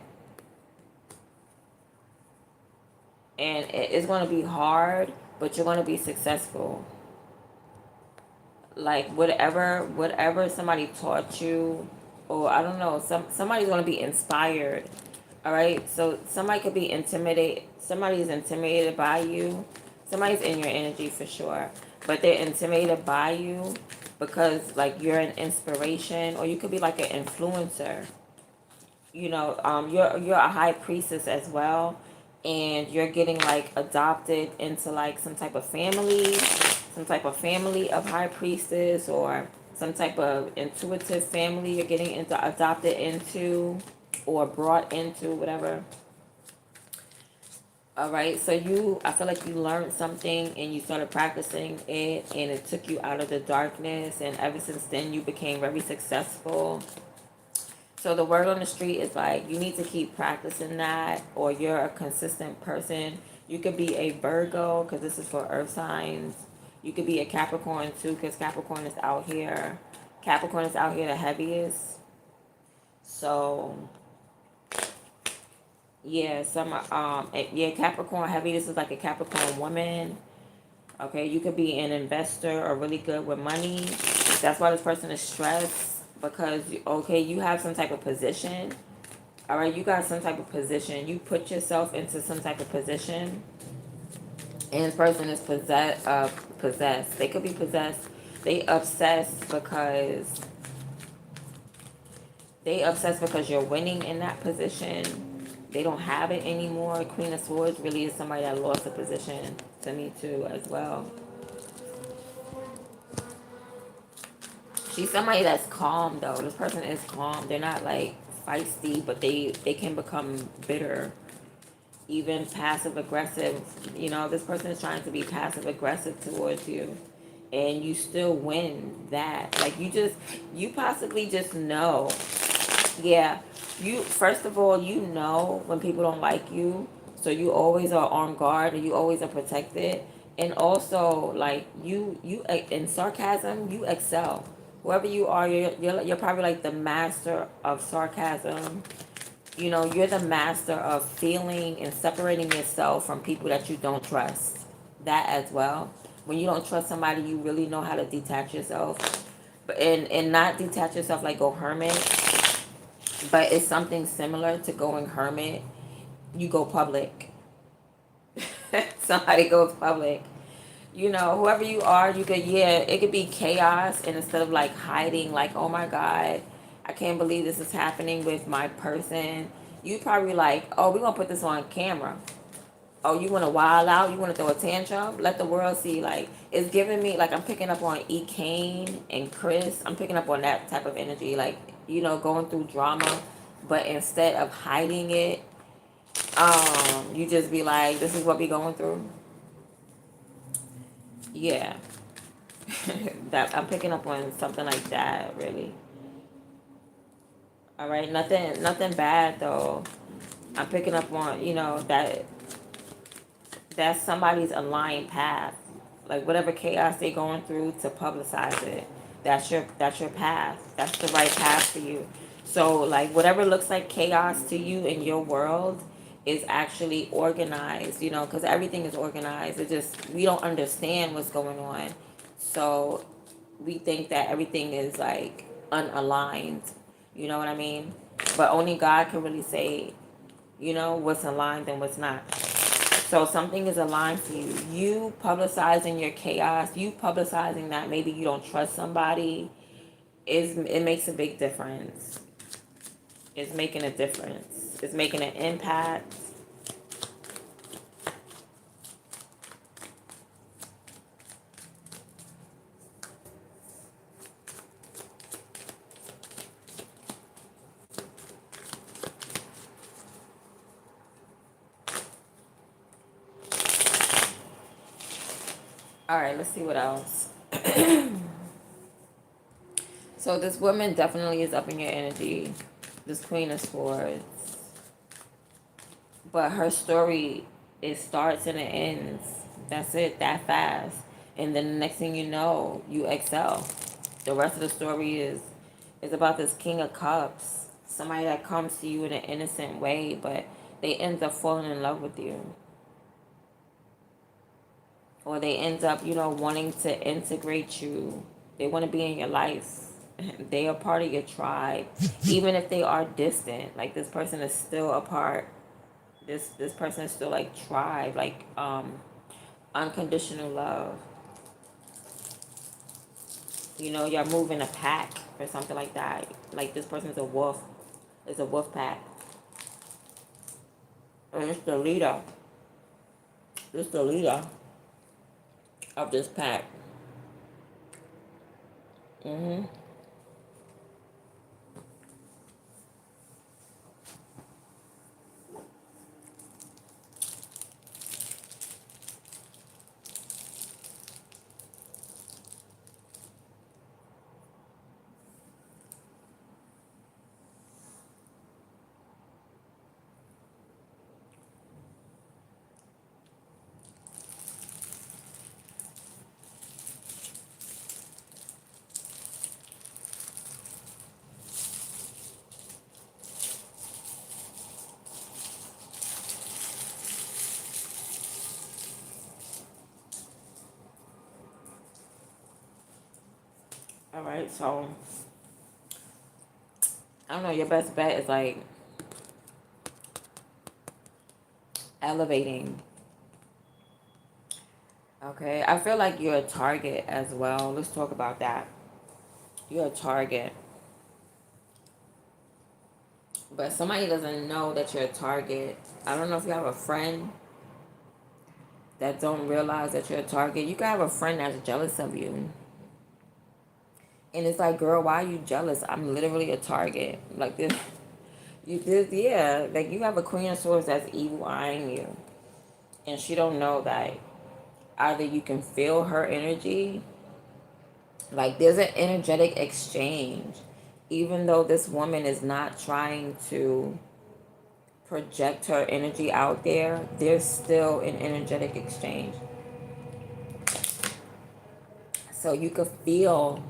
And it's going to be hard, but you're going to be successful. Like whatever somebody taught you, or I don't know, somebody's going to be inspired. All right? So somebody could be intimidated. Somebody's intimidated by you. Somebody's in your energy for sure. But they're intimidated by you because like you're an inspiration, or you could be like an influencer. You know, you're a high priestess as well, and you're getting like adopted into like some type of family of high priestess, or some type of intuitive family you're getting into, adopted into, or brought into, whatever. All right, so I feel like you learned something and you started practicing it, and it took you out of the darkness, and ever since then you became very successful. So the word on the street is like you need to keep practicing that, or you're a consistent person. You could be a Virgo because this is for earth signs. You could be a Capricorn too because Capricorn is out here. Capricorn is out here the heaviest. So yeah, yeah, Capricorn heavy. This is like a Capricorn woman. Okay, you could be an investor or really good with money. That's why this person is stressed because okay, you have some type of position. All right, you got some type of position. You put yourself into some type of position, and this person is possessed. They could be possessed. They obsessed because you're winning in that position. They don't have it anymore. Queen of Swords really is somebody that lost a position to me too as well. She's somebody that's calm though. This person is calm. They're not like feisty, but they can become bitter, even passive aggressive. You know, this person is trying to be passive aggressive towards you, and you still win that. Like you possibly just know. Yeah, you first of all, you know when people don't like you, so you always are on guard and you always are protected. And also, like you in sarcasm, you excel. Whoever you are, you're probably like the master of sarcasm. You know, you're the master of feeling and separating yourself from people that you don't trust. That as well. When you don't trust somebody, you really know how to detach yourself, but and not detach yourself like go hermit, but it's something similar to going hermit. You go public. Somebody goes public. You know, whoever you are, you could, yeah, it could be chaos. And instead of like hiding, like, oh my God, I can't believe this is happening with my person, you probably like, oh, we're going to put this on camera. Oh, you want to wild out? You want to throw a tantrum? Let the world see. Like, it's giving me, like, I'm picking up on E. Kane and Chris. I'm picking up on that type of energy. Like, you know, going through drama. But instead of hiding it, you just be like, this is what we going through. Yeah. That I'm picking up on something like that, really. All right, nothing bad though. I'm picking up on, you know, that's somebody's aligned path. Like whatever chaos they're going through to publicize it. That's your path. That's the right path for you. So like whatever looks like chaos to you in your world is actually organized, you know, because everything is organized. It just we don't understand what's going on. So we think that everything is like unaligned. You know what I mean? But only God can really say, you know, what's aligned and what's not. So something is aligned for you. You publicizing your chaos, you publicizing that maybe you don't trust somebody, it makes a big difference. It's making a difference. It's making an impact. All right, let's see what else. So this woman definitely is up in your energy. This Queen of Swords. But her story, it starts and it ends. That's it, that fast. And then the next thing you know, you excel. The rest of the story is about this King of Cups. Somebody that comes to you in an innocent way, but they end up falling in love with you. Or they end up, you know, wanting to integrate you. They want to be in your life. They are part of your tribe. Even if they are distant. Like this person is still a part. This person is still like tribe, like unconditional love. You know, y'all move in a pack or something like that. Like this person is a wolf. It's a wolf pack. And it's the leader. It's the leader of this pack. Mm-hmm. right? So I don't know, your best bet is like elevating. Okay, I feel like you're a target as well. Let's talk about that. You're a target, but somebody doesn't know that you're a target. I don't know if you have a friend that don't realize that you're a target. You can have a friend that's jealous of you. And it's like, girl, why are you jealous? I'm literally a target. Like this, you did, yeah. Like you have a Queen of Swords that's evil eyeing you, and she don't know that either you can feel her energy. Like there's an energetic exchange, even though this woman is not trying to project her energy out there. There's still an energetic exchange, so you could feel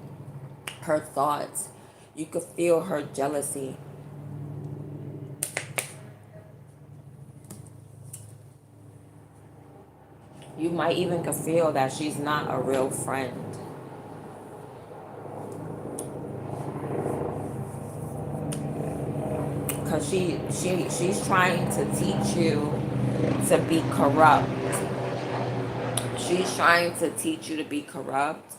her thoughts. You could feel her jealousy. You might even could feel that she's not a real friend. Because she's trying to teach you to be corrupt. She's trying to teach you to be corrupt.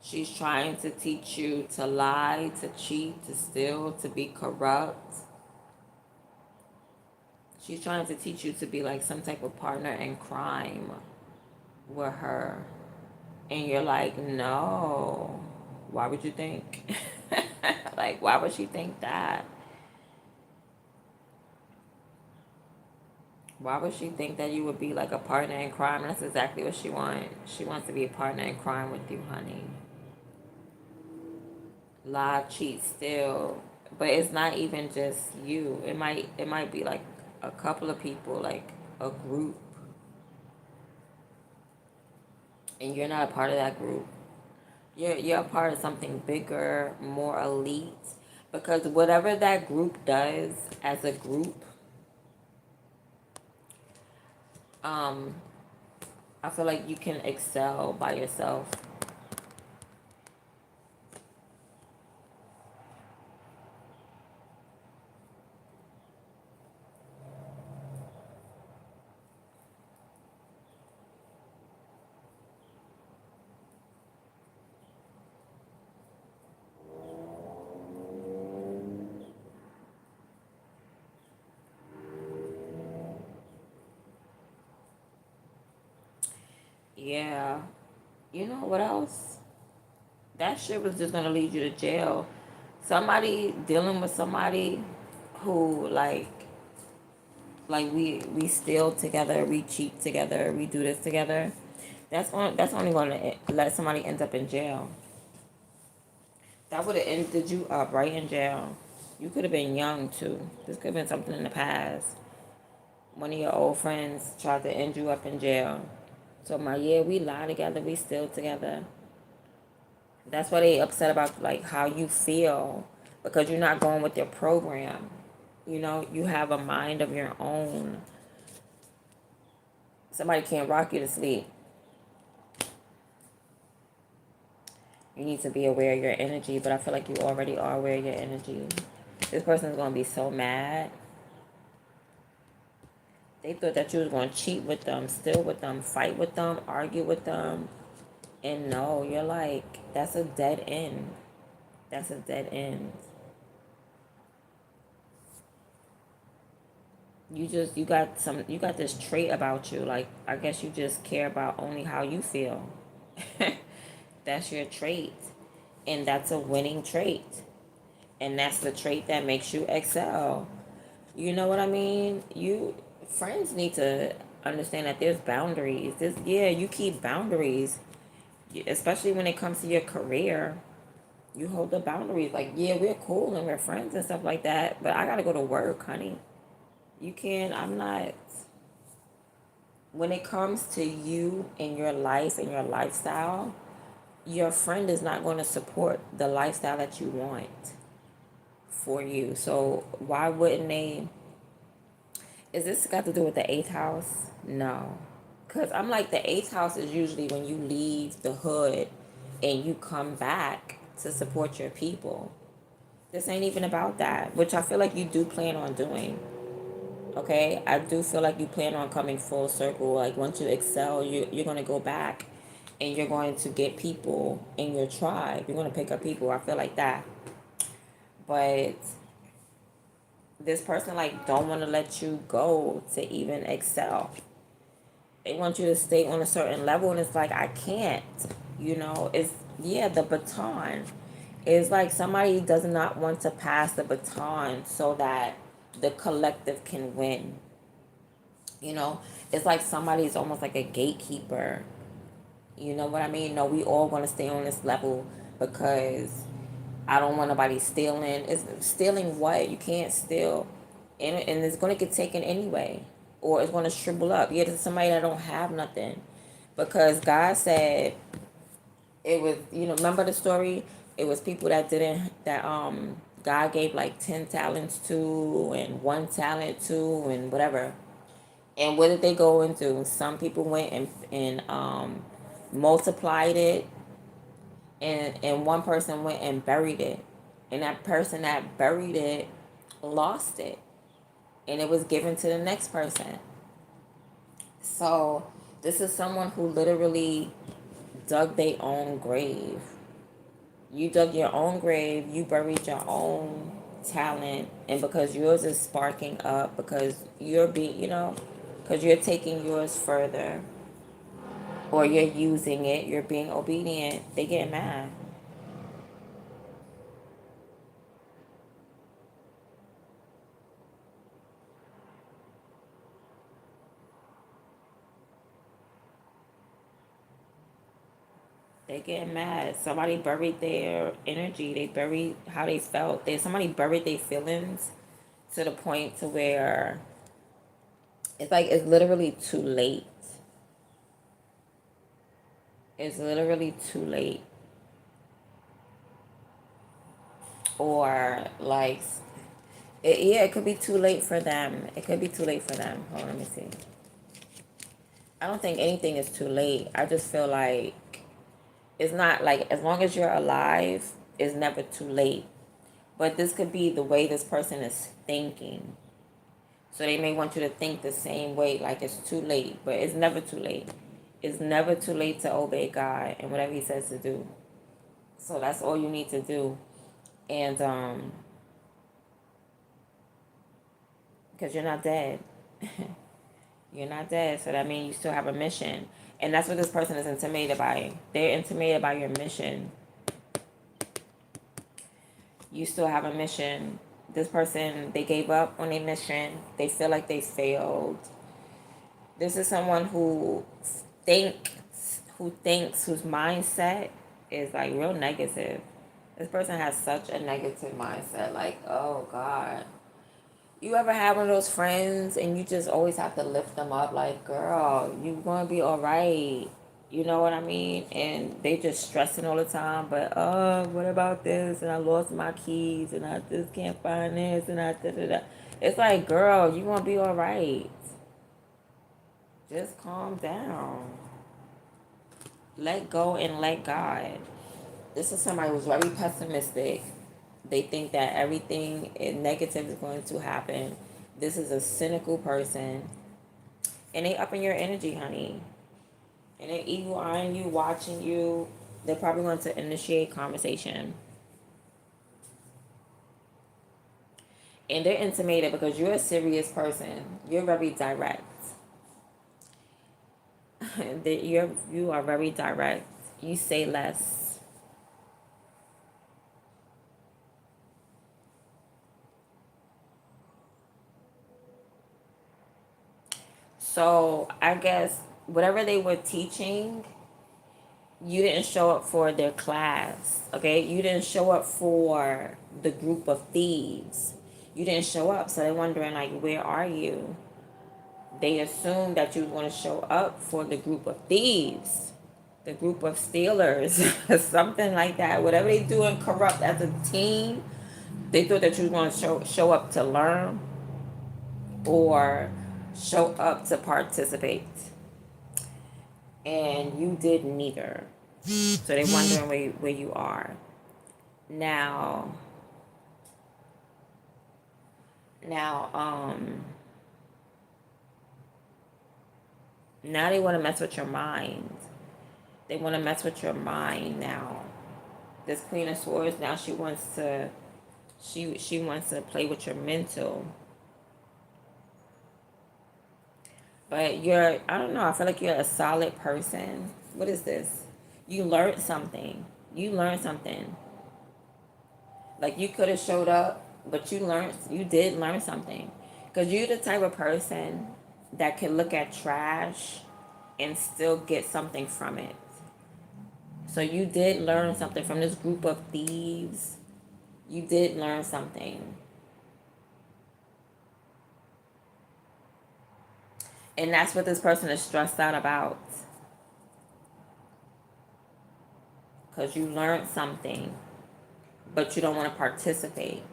She's trying to teach you to lie, to cheat, to steal, to be corrupt. She's trying to teach you to be like some type of partner in crime with her. And you're like, no. Why would you think? Like, why would she think that? Why would she think that you would be like a partner in crime? That's exactly what she wants. She wants to be a partner in crime with you, honey. Lie, cheat, steal. But it's not even just you. It might be like a couple of people, like a group. And you're not a part of that group. You're a part of something bigger, more elite. Because whatever that group does as a group, um, I feel like you can excel by yourself. Yeah. You know what else? That shit was just gonna lead you to jail. Somebody dealing with somebody who like we steal together, we cheat together, we do this together. That's only gonna let somebody end up in jail. That would have ended you up right in jail. You could have been young too. This could have been something in the past. One of your old friends tried to end you up in jail. So my yeah, we lie together, we steal together. That's why they upset about like how you feel because you're not going with their program. You know, you have a mind of your own. Somebody can't rock you to sleep. You need to be aware of your energy, but I feel like you already are aware of your energy. This person is going to be so mad. They thought that you was going to cheat with them, steal with them, fight with them, argue with them. And no, you're like, that's a dead end. That's a dead end. You got this trait about you. Like, I guess you just care about only how you feel. That's your trait. And that's a winning trait. And that's the trait that makes you excel. You know what I mean? Friends need to understand that there's boundaries. You keep boundaries, especially when it comes to your career. You hold the boundaries. Like, yeah, we're cool and we're friends and stuff like that, but I gotta go to work, honey. You can't. I'm not. When it comes to you and your life and your lifestyle, your friend is not going to support the lifestyle that you want for you. So why wouldn't they? Is this got to do with the eighth house? No. Because I'm like, the eighth house is usually when you leave the hood and you come back to support your people. This ain't even about that, which I feel like you do plan on doing. Okay, I do feel like you plan on coming full circle. Like once you excel, you're gonna go back, and you're going to get people in your tribe. You're gonna pick up people. I feel like that, but this person like don't want to let you go to even excel. They want you to stay on a certain level, and it's like I can't. It's yeah, the baton. It's like somebody does not want to pass the baton so that the collective can win. You know, it's like somebody's almost like a gatekeeper. You know what I mean? No, we all want to stay on this level because I don't want nobody stealing. It's stealing what? You can't steal. And it's going to get taken anyway. Or it's going to shrivel up. Yeah, there's somebody that don't have nothing. Because God said it was, remember the story? It was people that didn't, that God gave like 10 talents to and 1 talent to and whatever. And what did they go and do? Some people went and multiplied it, and one person went and buried it, and that person that buried it lost it, and it was given to the next person. So this is someone who literally dug their own grave. You dug your own grave. You buried your own talent, and because yours is sparking up, because you're being, because you're taking yours further, or you're using it, you're being obedient, they get mad. They get mad. Somebody buried their energy. They buried how they felt. Somebody buried their feelings to the point to where it's like it's literally too late. It's literally too late. Or like, yeah, it could be too late for them. It could be too late for them. Hold on, let me see. I don't think anything is too late. I just feel like it's not like as long as you're alive, it's never too late. But this could be the way this person is thinking. So they may want you to think the same way, like it's too late, but it's never too late. It's never too late to obey God and whatever He says to do. So that's all you need to do. And because you're not dead. You're not dead, so that means you still have a mission. And that's what this person is intimidated by. They're intimidated by your mission. You still have a mission. This person, they gave up on their mission. They feel like they failed. This is someone whose mindset is like real negative. This person has such a negative mindset. Like, oh God. You ever have one of those friends and you just always have to lift them up like, girl, you're going to be all right. You know what I mean? And they just stressing all the time. But, oh, what about this? And I lost my keys and I just can't find this and I da-da-da. It's like, girl, you're going to be all right. Just calm down. Let go and let God. This is somebody who's very pessimistic. They think that everything negative is going to happen. This is a cynical person. And they up in your energy, honey. And they're evil eyeing you, watching you. They're probably going to initiate conversation. And they're intimidated because you're a serious person. You're very direct. You are very direct. You say less. So I guess whatever they were teaching, you didn't show up for their class, okay? You didn't show up for the group of thieves. You didn't show up, so they're wondering, like, where are you? They assumed that you were going to show up for the group of thieves, the group of stealers, something like that. Whatever they do and corrupt as a team, they thought that you were going to show up to learn or show up to participate. And you did neither. So they're wondering where you are. Now, now, now they want to mess with your mind. They want to mess with your mind now. This Queen of Swords, now she wants to, she wants to play with your mental. But you're, I don't know, I feel like you're a solid person. What is this? You learned something. You learned something. Like you could have showed up, but you did learn something. Because you're the type of person that can look at trash and still get something from it. So you did learn something from this group of thieves. You did learn something. And that's what this person is stressed out about. Because you learned something, but you don't want to participate.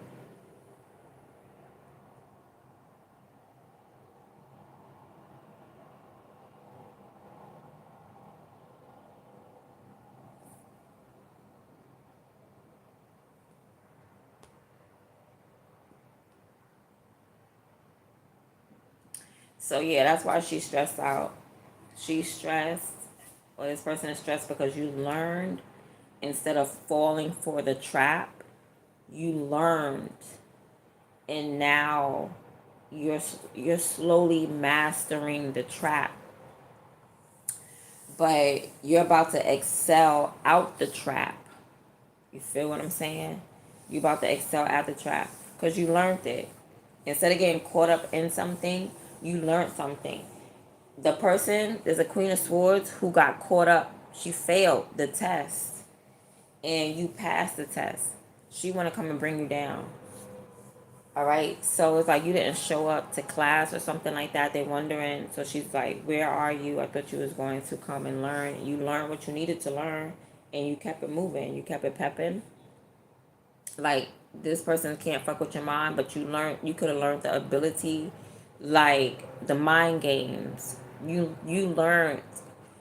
So yeah, that's why she's stressed out. She's stressed, or this person is stressed because you learned instead of falling for the trap. You learned, and now you're slowly mastering the trap. But you're about to excel out the trap. You feel what I'm saying? You're about to excel out the trap because you learned it. Instead of getting caught up in something, you learned something. The person is a Queen of Swords who got caught up. She failed the test and you passed the test. She want to come and bring you down. All right. So it's like you didn't show up to class or something like that. They're wondering. So she's like, where are you? I thought you was going to come and learn. You learned what you needed to learn and you kept it moving. You kept it pepping. Like this person can't fuck with your mind, but you could have learned the ability, like the mind games. You learned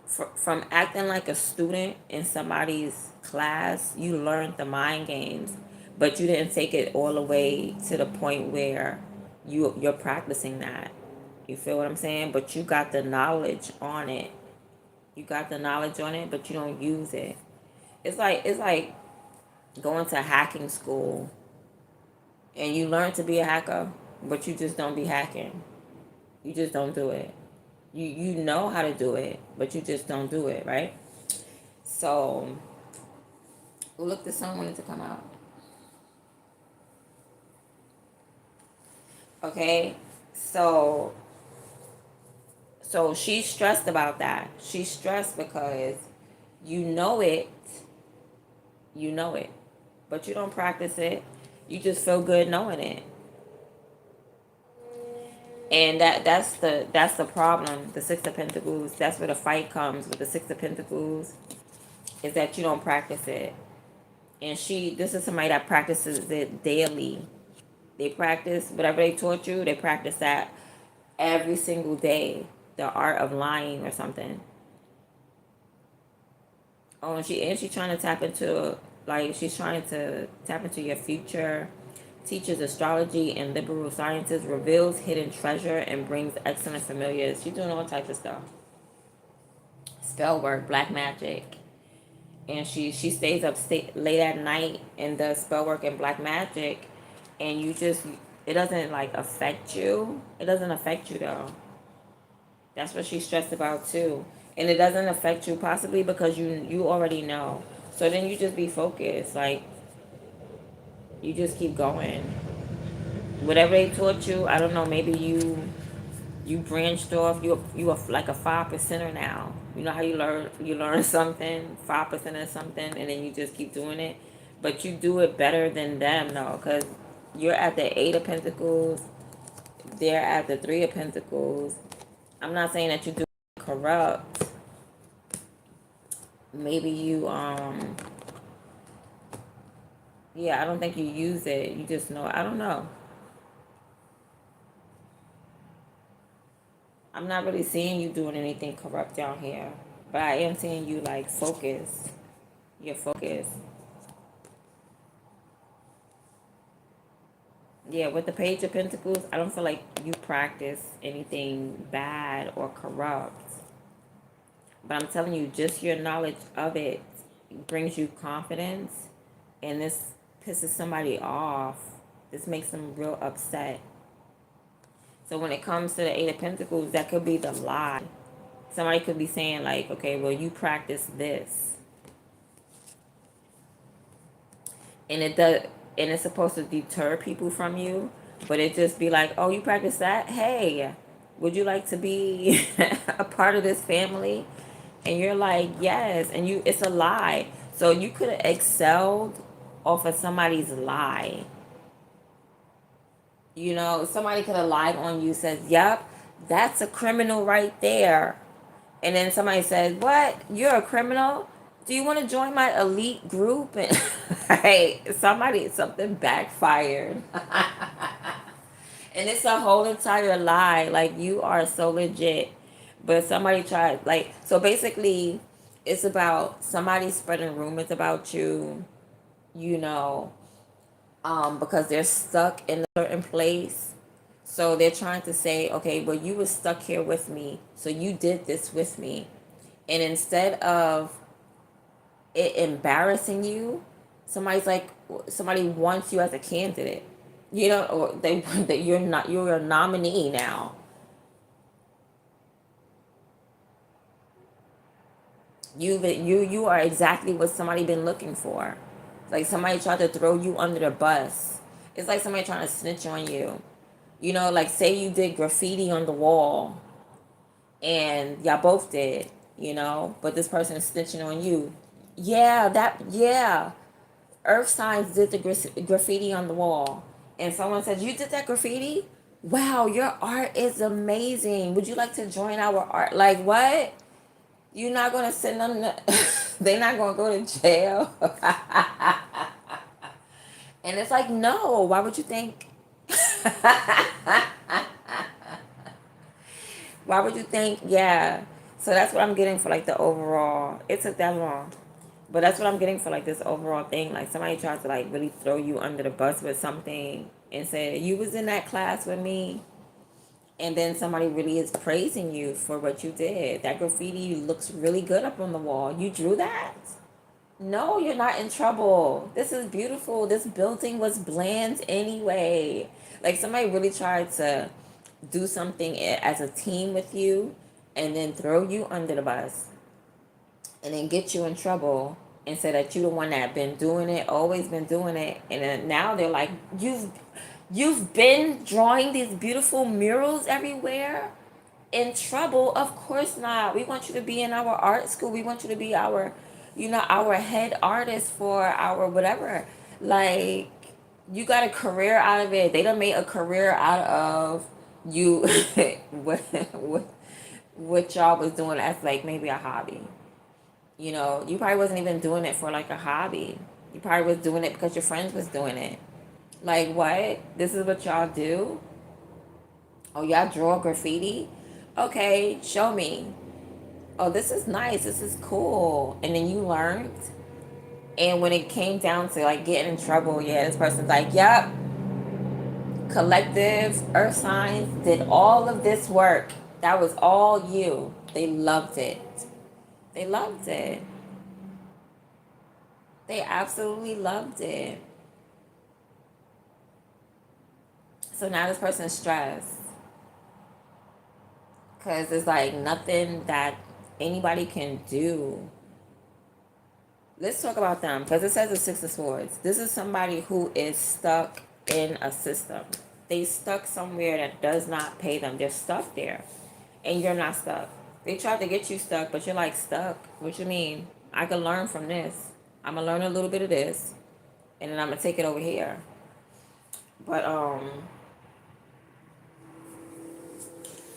from acting like a student in somebody's class. You learned the mind games, but you didn't take it all the way to the point where you're practicing that. You feel what I'm saying? But you got the knowledge on it. You got the knowledge on it, but you don't use it. It's like going to hacking school and you learn to be a hacker, but you just don't be hacking. You just don't do it. You know how to do it, but you just don't do it, right? So look, the sun wanted to come out. Okay, so she's stressed about that. She's stressed because you know it, you know it, but you don't practice it. You just feel good knowing it. And that's the problem. The Six of Pentacles. That's where the fight comes with the Six of Pentacles. Is that you don't practice it. And this is somebody that practices it daily. They practice whatever they taught you. They practice that every single day. The art of lying or something. Oh, and she's trying to tap into, like, she's trying to tap into your future. Teaches astrology and liberal sciences, reveals hidden treasure, and brings excellent familiars. She's doing all types of stuff. Spell work, black magic. And she stays up late at night and does spell work and black magic. And it doesn't like affect you. It doesn't affect you though. That's what she's stressed about too. And it doesn't affect you possibly because you already know. So then you just be focused. Like, you just keep going. Whatever they taught you, I don't know, maybe you branched off. You are like a 5%er now. You know how you learn something, 5% of something, and then you just keep doing it. But you do it better than them though, because you're at the 8 of Pentacles, they're at the 3 of Pentacles. I'm not saying that you do corrupt. Maybe you yeah, I don't think you use it. You just know. I don't know. I'm not really seeing you doing anything corrupt down here, but I am seeing you like focus. You're focused. Yeah, with the Page of Pentacles, I don't feel like you practice anything bad or corrupt. But I'm telling you, just your knowledge of it brings you confidence. And this pisses somebody off. This makes them real upset. So when it comes to the Eight of Pentacles, that could be the lie. Somebody could be saying like, okay, well, you practice this. And it does, and it's supposed to deter people from you. But it just be like, oh, you practice that? Hey, would you like to be a part of this family? And you're like, yes. And you, it's a lie. So you could have excelled off of somebody's lie. You know, somebody could have lied on you, says, yep, that's a criminal right there. And then somebody says, what? You're a criminal? Do you want to join my elite group? And hey, something backfired. And it's a whole entire lie. Like, you are so legit. But somebody tried, like, so basically, it's about somebody spreading rumors about you, you know, because they're stuck in a certain place. So they're trying to say, okay, well, you were stuck here with me, so you did this with me. And instead of it embarrassing you, somebody wants you as a candidate. You know, or they that you're a nominee now. You are exactly what somebody been looking for. Like somebody tried to throw you under the bus. It's like somebody trying to snitch on you. You know, like say you did graffiti on the wall and y'all both did, you know, but this person is snitching on you. Yeah. Earth signs did the graffiti on the wall. And someone said, you did that graffiti? Wow, your art is amazing. Would you like to join our art? Like what? You're not gonna send them to, they're not gonna go to jail. And it's like, no, why would you think why would you think, yeah. So that's what I'm getting for like the overall. It took that long. But that's what I'm getting for like this overall thing. Like somebody tried to like really throw you under the bus with something and say, you was in that class with me. And then somebody really is praising you for what you did. That graffiti looks really good up on the wall. You drew that? No, you're not in trouble. This is beautiful. This building was bland anyway. Like somebody really tried to do something as a team with you and then throw you under the bus and then get you in trouble and say that you're the one that been doing it, always been doing it. And then now they're like, you've been drawing these beautiful murals everywhere? In trouble? Of course not. We want you to be in our art school. We want you to be our, you know, our head artist for our whatever. Like, you got a career out of it. They done made a career out of you. what y'all was doing as like maybe a hobby. You know, you probably wasn't even doing it for like a hobby. You probably was doing it because your friends was doing it. Like what? This is what y'all do? Oh, y'all draw graffiti? Okay, show me. Oh, this is nice. This is cool. And then you learned. And when it came down to like getting in trouble, yeah, this person's like, yep, collective earth signs did all of this work. That was all you. They loved it. They loved it. They absolutely loved it. So now this person's stressed because it's like nothing that anybody can do. Let's talk about them because it says the Six of Swords. This is somebody who is stuck in a system. They stuck somewhere that does not pay them. They're stuck there, and you're not stuck. They tried to get you stuck, but you're like stuck. What you mean? I can learn from this. I'm gonna learn a little bit of this, and then I'm gonna take it over here. But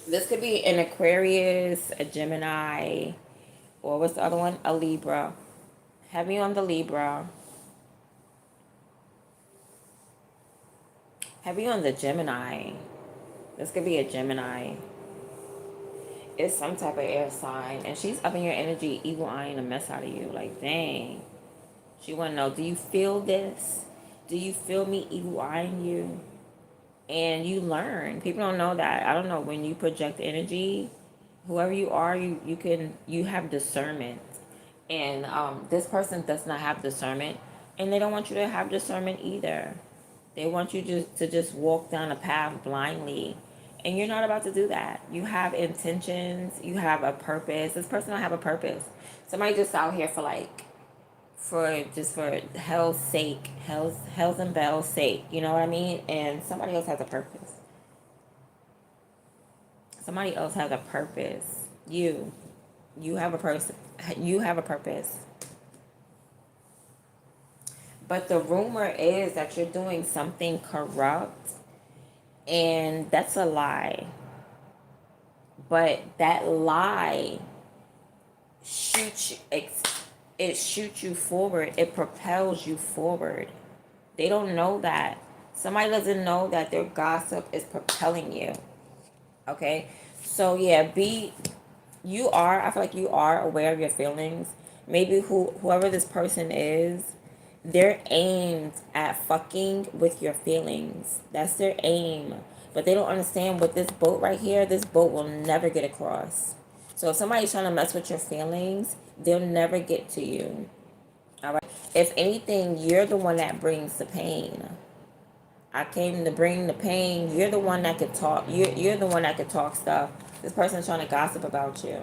this could be an Aquarius, a Gemini, or what's the other one? A Libra. Heavy on the Libra. Heavy on the Gemini. This could be a Gemini. It's some type of air sign. And she's up in your energy, evil eyeing the mess out of you. Like, dang. She want to know, do you feel this? Do you feel me evil eyeing you? and you learn. People don't know that. I don't know, when you project energy, whoever you are, you have discernment. And this person does not have discernment, and they don't want you to have discernment either. They want you to just walk down a path blindly, and you're not about to do that. You have intentions, you have a purpose. This person don't have a purpose. Somebody just out here for like, for hell's sake, hell's and bell's sake, you know what I mean? And somebody else has a purpose. Somebody else has a purpose. You have a person. You have a purpose. But the rumor is that you're doing something corrupt, and that's a lie. But that lie shoots you, it shoots you forward. It propels you forward. They don't know that. Somebody doesn't know that their gossip is propelling you. Okay? So yeah, I feel like you are aware of your feelings. Maybe whoever this person is, they're aimed at fucking with your feelings. That's their aim. But they don't understand, with this boat right here, this boat will never get across. So if somebody's trying to mess with your feelings, they'll never get to you. All right? If anything, you're the one that brings the pain. I came to bring the pain. You're the one that could talk. You're the one that could talk stuff. This person's trying to gossip about you.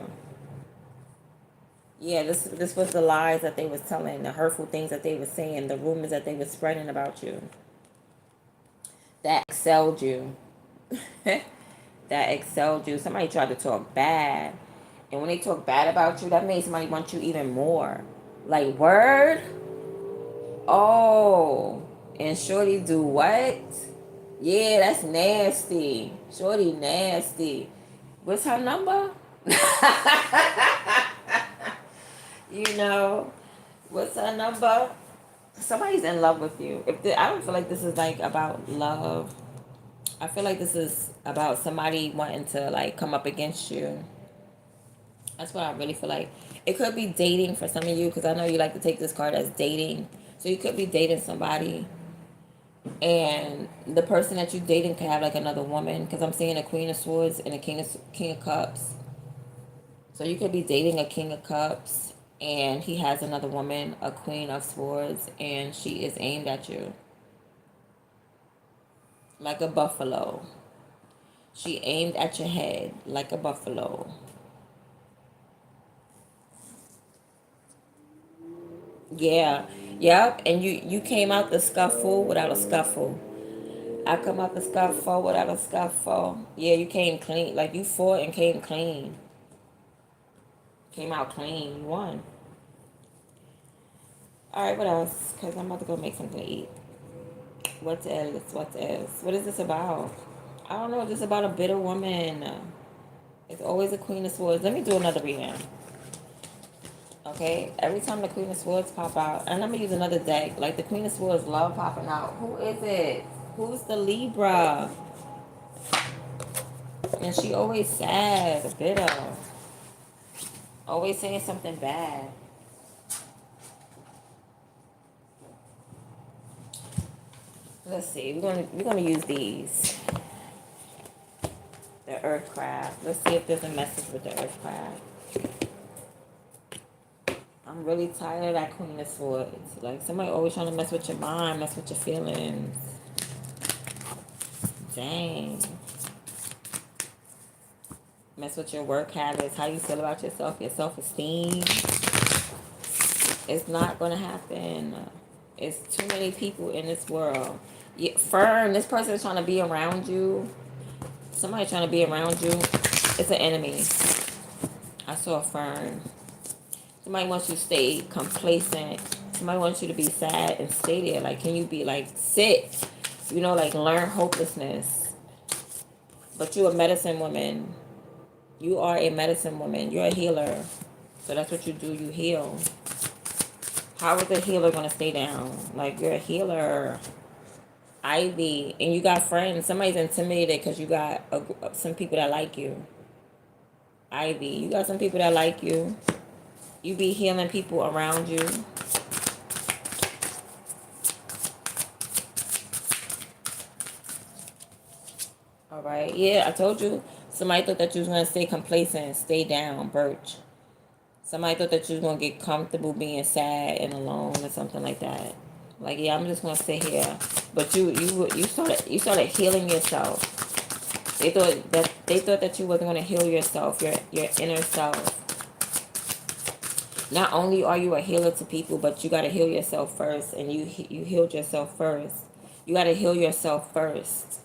Yeah, this was the lies that they was telling, the hurtful things that they were saying, the rumors that they were spreading about you. That excelled you. That excelled you. Somebody tried to talk bad. And when they talk bad about you, that means somebody wants you even more. Like, word? Oh. And shorty do what? Yeah, that's nasty. Shorty nasty. What's her number? You know, what's her number? Somebody's in love with you. I don't feel like this is like about love. I feel like this is about somebody wanting to like come up against you. That's what I really feel like. It could be dating for some of you, because I know you like to take this card as dating. So you could be dating somebody, and the person that you're dating could have like another woman, because I'm seeing a Queen of Swords and a King of Cups. So you could be dating a King of Cups, and he has another woman, a Queen of Swords, and she is aimed at you like a buffalo. She aimed at your head like a buffalo. Yeah. Yep. And you came out the scuffle without a scuffle. I come out the scuffle without a scuffle. Yeah, you came clean. Like, you fought and came clean. Came out clean. You won. Alright, what else? Because I'm about to go make something to eat. What else? What else? What is this about? I don't know. It's about a bitter woman. It's always a Queen of Swords. Let me do another reading. Okay? Every time the Queen of Swords pop out, and I'm going to use another deck. Like, the Queen of Swords love popping out. Who is it? Who's the Libra? And she always sad, bitter. Always saying something bad. Let's see. We're gonna use these. The Earth Crab. Let's see if there's a message with the Earth Crab. I'm really tired of that Queen of Swords. Like, somebody always trying to mess with your mind, mess with your feelings. Dang. Mess with your work habits, how you feel about yourself, your self-esteem. It's not going to happen. It's too many people in this world. Yeah, Fern, this person is trying to be around you. Somebody trying to be around you. It's an enemy. I saw a Fern. Somebody wants you to stay complacent. Somebody wants you to be sad and stay there. Like, can you be like, sit? You know, like, learn hopelessness. But you're a medicine woman. You are a medicine woman. You're a healer. So that's what you do. You heal. How is a healer going to stay down? Like, you're a healer. Ivy. And you got friends. Somebody's intimidated because you got some people that like you. Ivy. You got some people that like you. You be healing people around you. All right. Yeah, I told you. Somebody thought that you was gonna stay complacent, stay down, Birch. Somebody thought that you was gonna get comfortable being sad and alone or something like that. Like, yeah, I'm just gonna sit here. But you started healing yourself. They thought that you wasn't gonna heal yourself, your inner self. Not only are you a healer to people, but you gotta heal yourself first, and you healed yourself first. You gotta heal yourself first.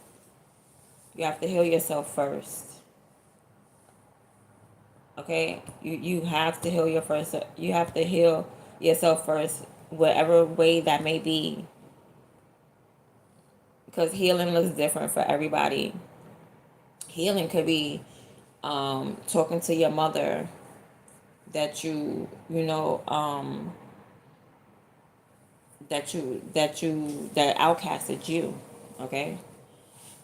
You have to heal yourself first. Okay? You have to heal your first. You have to heal yourself first, whatever way that may be, because healing looks different for everybody. Healing could be talking to your mother that that outcasted you. Okay,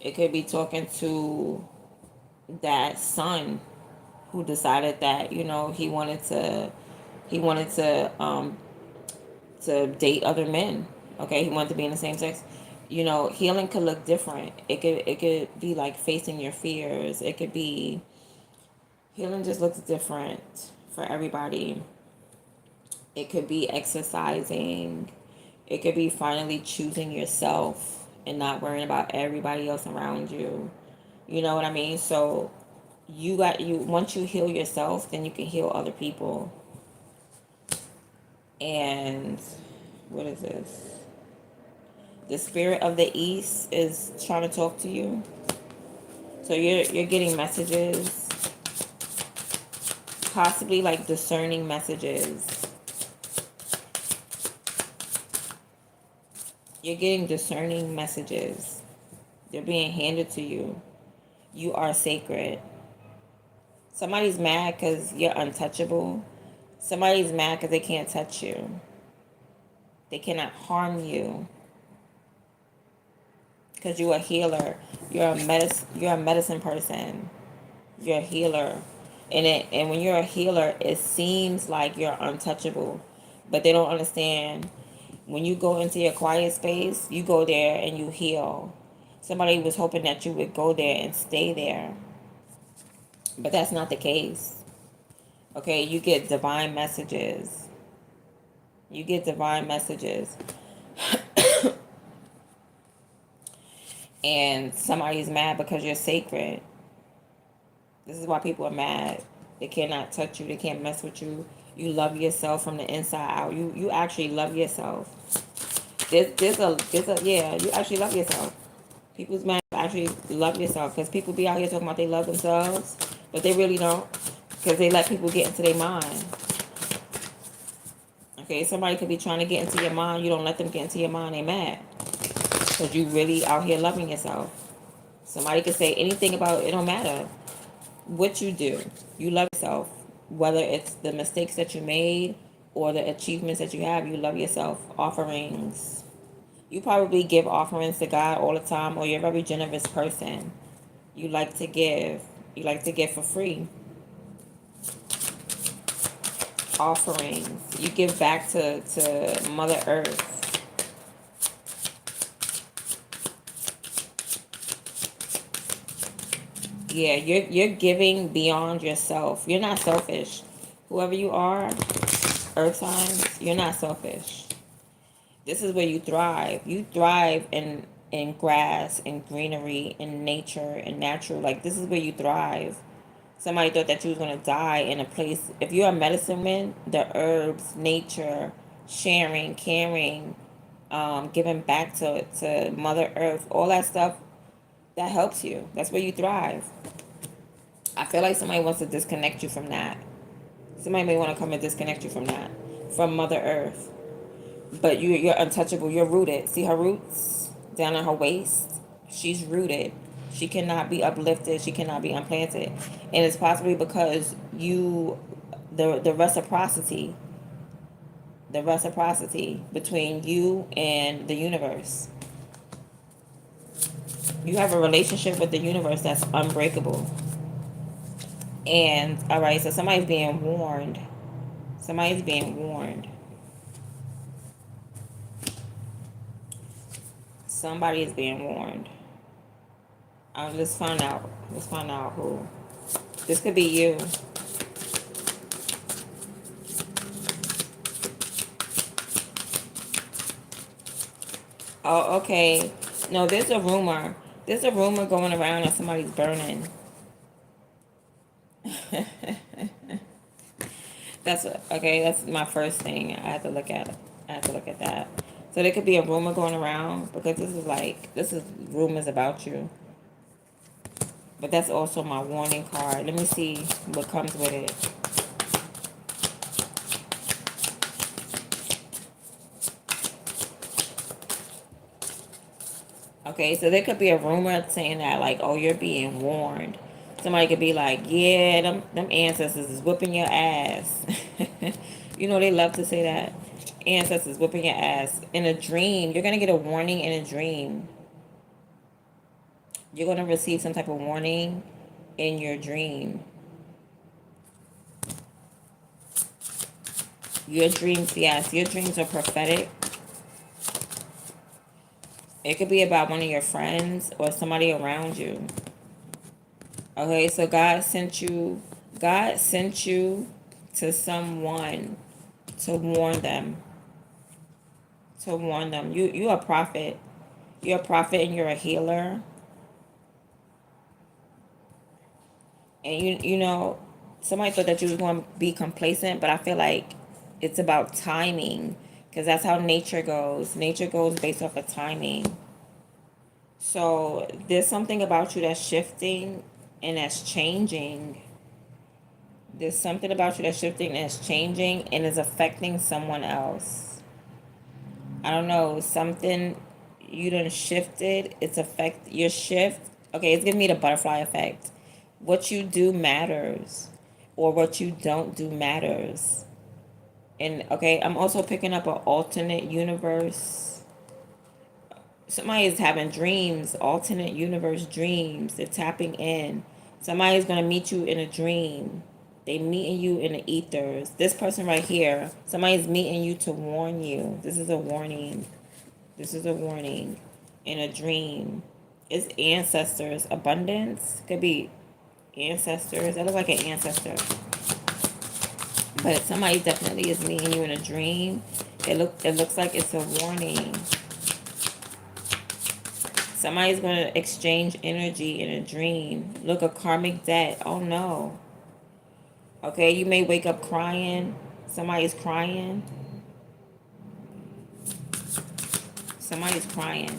it could be talking to that son who decided that he wanted to date other men. Okay, he wanted to be in the same sex. Healing could look different. It could be like facing your fears. It could be Healing just looks different for everybody. It could be exercising. It could be finally choosing yourself and not worrying about everybody else around you. You know what I mean? So once you heal yourself, then you can heal other people. And what is this? The spirit of the east is trying to talk to you. So you're getting messages, possibly like discerning messages. You're getting discerning messages. They're being handed to you. You are sacred. Somebody's mad because you're untouchable. Somebody's mad because they can't touch you. They cannot harm you. Because you're a healer. You're a medicine person. You're a healer. And when you're a healer, it seems like you're untouchable. But they don't understand. When you go into your quiet space, you go there and you heal. Somebody was hoping that you would go there and stay there. But that's not the case. Okay, you get divine messages. You get divine messages. And somebody's mad because you're sacred. This is why people are mad. They cannot touch you. They can't mess with you. You love yourself from the inside out. You actually love yourself. Yeah, you actually love yourself. People's mad actually love yourself, because people be out here talking about they love themselves, but they really don't, because they let people get into their mind. Okay, somebody could be trying to get into your mind. You don't let them get into your mind. They mad because you really out here loving yourself. Somebody could say anything about it. Don't matter what you do. You love yourself, whether it's the mistakes that you made or the achievements that you have. You love yourself. Offerings. You probably give offerings to God all the time, or you're a very generous person. You like to give. You like to give for free. Offerings. You give back to Mother Earth. Yeah, you're giving beyond yourself. You're not selfish. Whoever you are, earth signs, you're not selfish. This is where you thrive. You thrive in grass and greenery and nature and natural. Like, this is where you thrive. Somebody thought that you was gonna die in a place. If you're a medicine man, the herbs, nature, sharing, caring, giving back to Mother Earth, all that stuff, that helps you. That's where you thrive. I feel like somebody wants to disconnect you from that. Somebody may want to come and disconnect you from that, from Mother Earth. But you're untouchable. You're rooted. See her roots down at her waist? She's rooted. She cannot be uplifted. She cannot be unplanted. And it's possibly because the reciprocity between you and the universe. You have a relationship with the universe that's unbreakable. And, all right, so somebody's being warned. Somebody's being warned. Somebody is being warned. Let's find out. Let's find out who. This could be you. Oh, okay. No, there's a rumor. There's a rumor going around that somebody's burning. That's okay. That's my first thing. I have to look at. I have to look at that. So there could be a rumor going around because this is rumors about you. But that's also my warning card. Let me see what comes with it. Okay, so there could be a rumor saying that like, oh, you're being warned. Somebody could be like, yeah, them ancestors is whipping your ass. You know, they love to say that. Ancestors whipping your ass. In a dream, you're going to get a warning in a dream. You're going to receive some type of warning in your dream. Your dreams, yes, your dreams are prophetic. It could be about one of your friends or somebody around you. Okay, so God sent you to someone to warn them. To warn them. You a prophet. You're a prophet and you're a healer. And you know, somebody thought that you was going to be complacent, but I feel like it's about timing because that's how nature goes. Nature goes based off of timing. So there's something about you that's shifting and that's changing. There's something about you that's shifting and that's changing and is affecting someone else. I don't know, something you done shifted, it's affect your shift. Okay, it's giving me the butterfly effect. What you do matters, or what you don't do matters. And okay, I'm also picking up an alternate universe. Somebody is having dreams, alternate universe dreams. They're tapping in. Somebody's gonna meet you in a dream. They meeting you in the ethers. This person right here, somebody's meeting you to warn you. This is a warning. This is a warning in a dream. It's ancestors. Abundance could be ancestors. That looks like an ancestor. But somebody definitely is meeting you in a dream. It looks like it's a warning. Somebody's going to exchange energy in a dream. Look, a karmic debt. Oh no. Okay, you may wake up crying. Somebody's crying. Somebody's crying.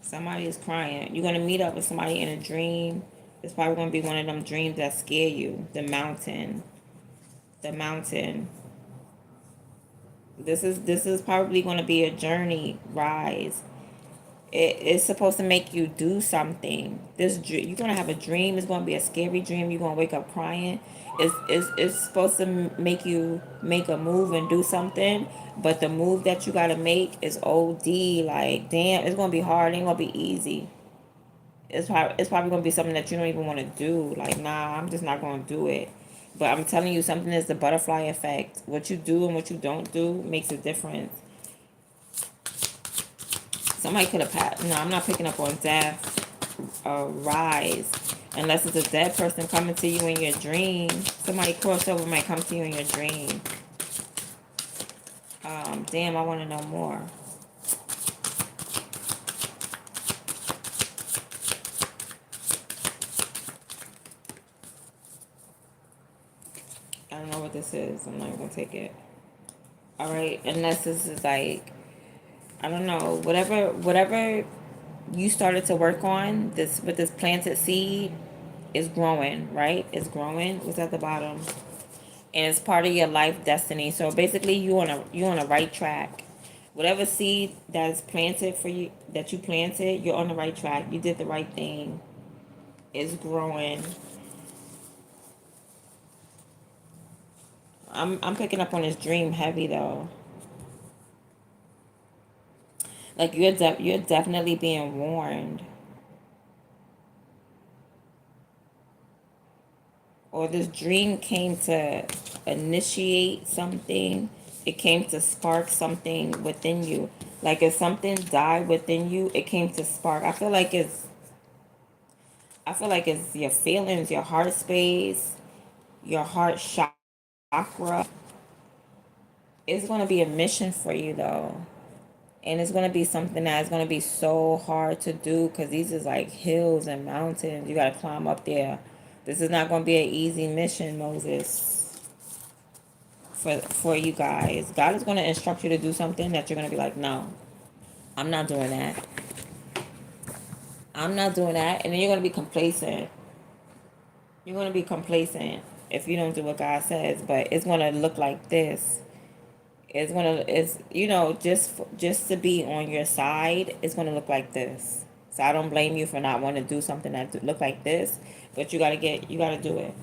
Somebody is crying. You're going to meet up with somebody in a dream. It's probably going to be one of them dreams that scare you. The mountain. The mountain. This is probably going to be a journey rise. It's supposed to make you do something. You're going to have a dream. It's going to be a scary dream. You're going to wake up crying. It's supposed to make you make a move and do something, but the move that you got to make is OD. Like, damn, it's going to be hard. It ain't going to be easy. It's probably going to be something that you don't even want to do. Like, nah, I'm just not going to do it. But I'm telling you, something is the butterfly effect. What you do and what you don't do makes a difference. Somebody could have passed. No, I'm not picking up on death. Rise. Unless it's a dead person coming to you in your dream. Somebody crossover might come to you in your dream. Damn, I want to know more. I don't know what this is. I'm not even going to take it. Alright, unless this is like, I don't know, whatever you started to work on this with this planted seed is growing, right? It's growing. It's at the bottom. And it's part of your life destiny. So basically you're on a right track. Whatever seed that is planted for you, that you planted, you're on the right track. You did the right thing. It's growing. I'm picking up on this dream heavy though. Like you're definitely being warned. Or this dream came to initiate something. It came to spark something within you. Like if something died within you, it came to spark. I feel like it's your feelings, your heart space, your heart chakra. It's gonna be a mission for you though. And it's gonna be something that's gonna be so hard to do because these is like hills and mountains. You gotta climb up there. This is not gonna be an easy mission, Moses, for you guys. God is gonna instruct you to do something that you're gonna be like, no, I'm not doing that. I'm not doing that. And then you're gonna be complacent. You're gonna be complacent if you don't do what God says. But it's gonna look like this. It's just to be on your side. It's gonna look like this. So I don't blame you for not wanting to do something that look like this, but you gotta do it.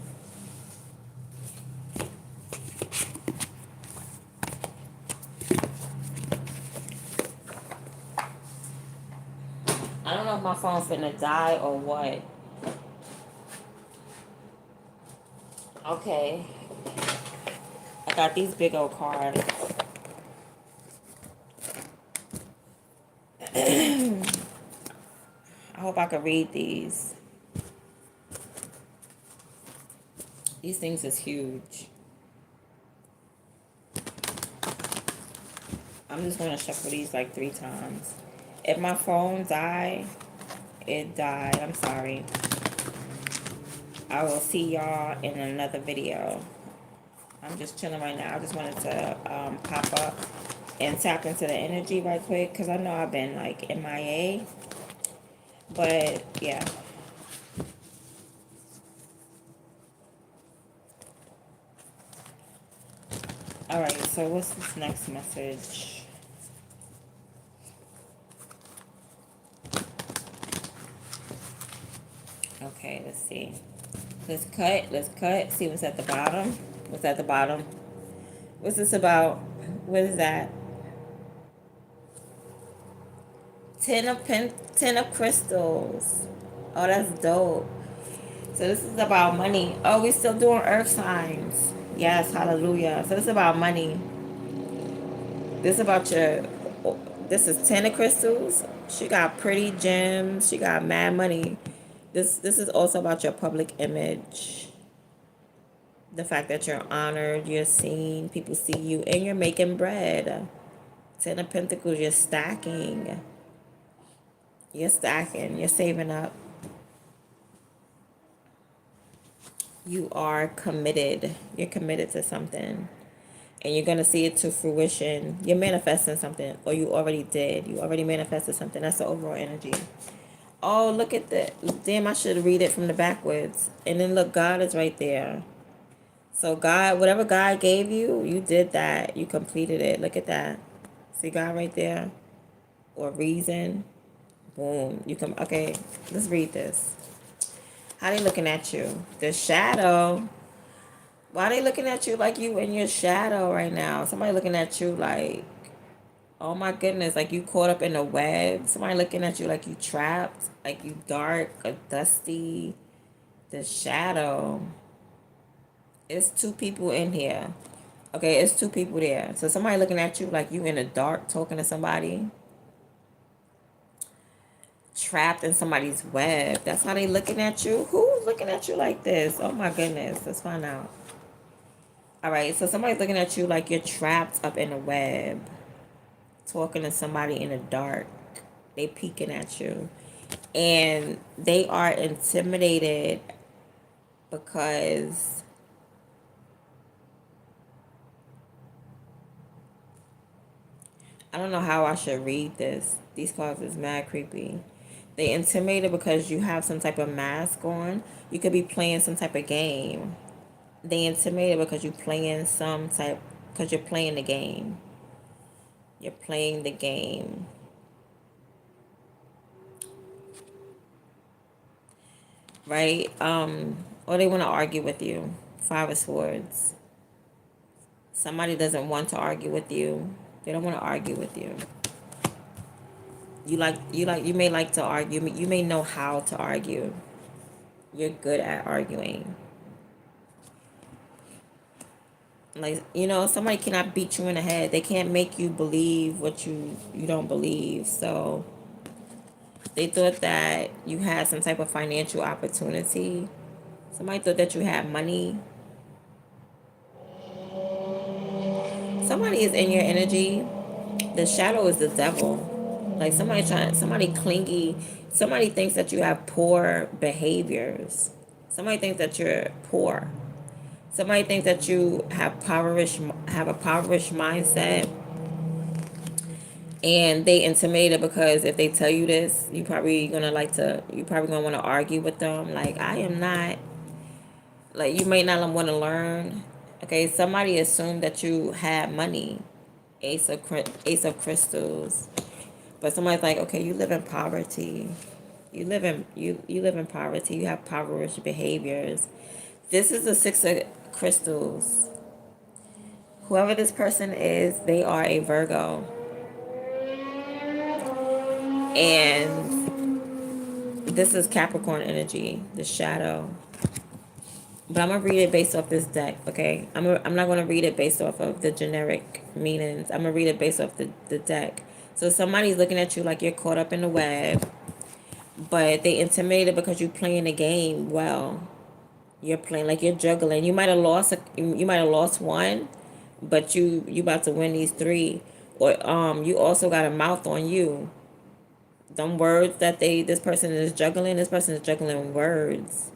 I don't know if my phone's finna die or what. Okay, I got these big old cards. I hope I can read these. These things is huge. I'm just gonna shuffle these like 3 times. If my phone died, it died. I'm sorry. I will see y'all in another video. I'm just chilling right now. I just wanted to pop up and tap into the energy right quick because I know I've been like MIA. But yeah. Alright, so what's this next message? Okay, let's see. Let's cut. See what's at the bottom. What's at the bottom? What's this about? What is that? Ten of crystals. Oh, that's dope. So this is about money. Oh, we still doing earth signs. Yes, hallelujah. So this is about money. This is about your. This is 10 of crystals. She got pretty gems. She got mad money. This is also about your public image. The fact that you're honored, you're seen, people see you, and you're making bread. 10 of Pentacles, you're stacking. You're stacking. You're saving up. You are committed. You're committed to something. And you're going to see it to fruition. You're manifesting something. Or you already did. You already manifested something. That's the overall energy. Oh, look at that. Damn, I should read it from the backwards. And then look, God is right there. So God, whatever God gave you, you did that. You completed it. Look at that. See God right there? Or reason. Boom. You come. Okay, let's read this. How they looking at you? The shadow. Why they looking at you like you in your shadow right now? Somebody looking at you like, oh my goodness, like you caught up in a web. Somebody looking at you like you trapped, like you dark or dusty. The shadow. It's 2 people in here. Okay, it's 2 people there. So somebody looking at you like you in the dark talking to somebody. Trapped in somebody's web. That's how they looking at you. Who's looking at you like this? Oh my goodness. Let's find out. All right, so somebody's looking at you like you're trapped up in a web, talking to somebody in the dark. They peeking at you, and they are intimidated because I don't know how I should read this. These cards is mad creepy. They intimidated because you have some type of mask on. You could be playing some type of game. They intimidated because because you're playing the game. You're playing the game. Right? Or they want to argue with you. 5 of Swords. Somebody doesn't want to argue with you. They don't want to argue with you. You may like to argue. You may know how to argue. You're good at arguing. Like, somebody cannot beat you in the head. They can't make you believe what you don't believe. So they thought that you had some type of financial opportunity. Somebody thought that you had money. Somebody is in your energy. The shadow is the devil. Like somebody clingy. Somebody thinks that you have poor behaviors. Somebody thinks that you're poor. Somebody thinks that you have a impoverished mindset, and they intimidate it because if they tell you this, you probably gonna want to argue with them. Like, I am not, like, you may not want to learn. Okay, somebody assumed that you had money, Ace of Crystals, but somebody's like, okay, you live in poverty. You live in poverty. You have impoverished behaviors. This is the Six of Crystals. Whoever this person is, they are a Virgo. And this is Capricorn energy, the shadow. But I'm going to read it based off this deck, okay? I'm not going to read it based off of the generic meanings. I'm going to read it based off the deck. So somebody's looking at you like you're caught up in the web, but they intimidated because you're playing the game well. You're playing like you're juggling. You might have lost one, but you about to win these three. Or you also got a mouth on you. Them words that this person is juggling. This person is juggling words.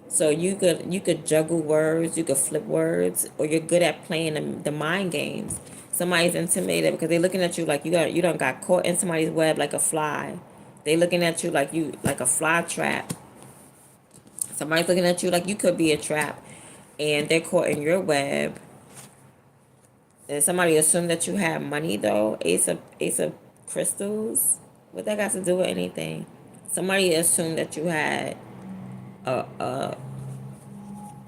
So you could juggle words, you could flip words, or you're good at playing the mind games. Somebody's intimidated because they're looking at you like you don't got caught in somebody's web like a fly. They looking at you like you like a fly trap. Somebody's looking at you like you could be a trap, and they're caught in your web. And somebody assumed that you had money though. Ace of Crystals. What that got to do with anything? Somebody assumed that you had a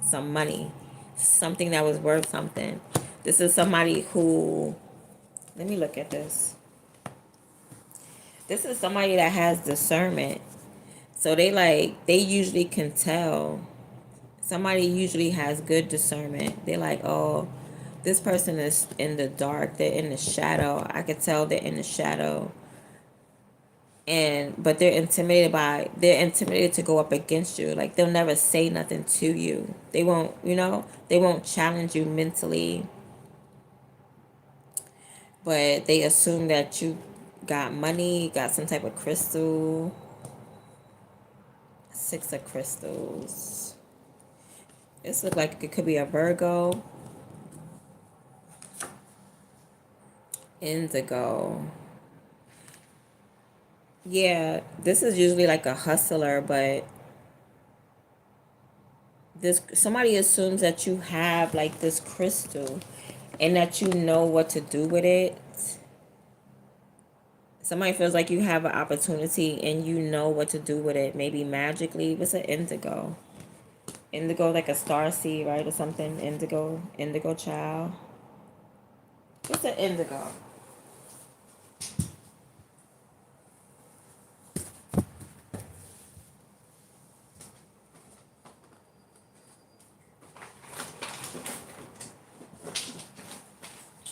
some money, something that was worth something. This is somebody who, let me look at this. This is somebody that has discernment. So they usually can tell. Somebody usually has good discernment. They're like, oh, this person is in the dark. They're in the shadow. I could tell they're in the shadow. But they're intimidated to go up against you. Like, they'll never say nothing to you. They won't challenge you mentally, but they assume that you got money, got some type of crystal. Six of Crystals. This looks like it could be a Virgo. Indigo. Yeah, this is usually like a hustler, but this somebody assumes that you have like this crystal and that you know what to do with it. Somebody feels like you have an opportunity and you know what to do with it, maybe magically. What's an indigo? Indigo, like a star seed, right? Or something. Indigo child. What's an indigo?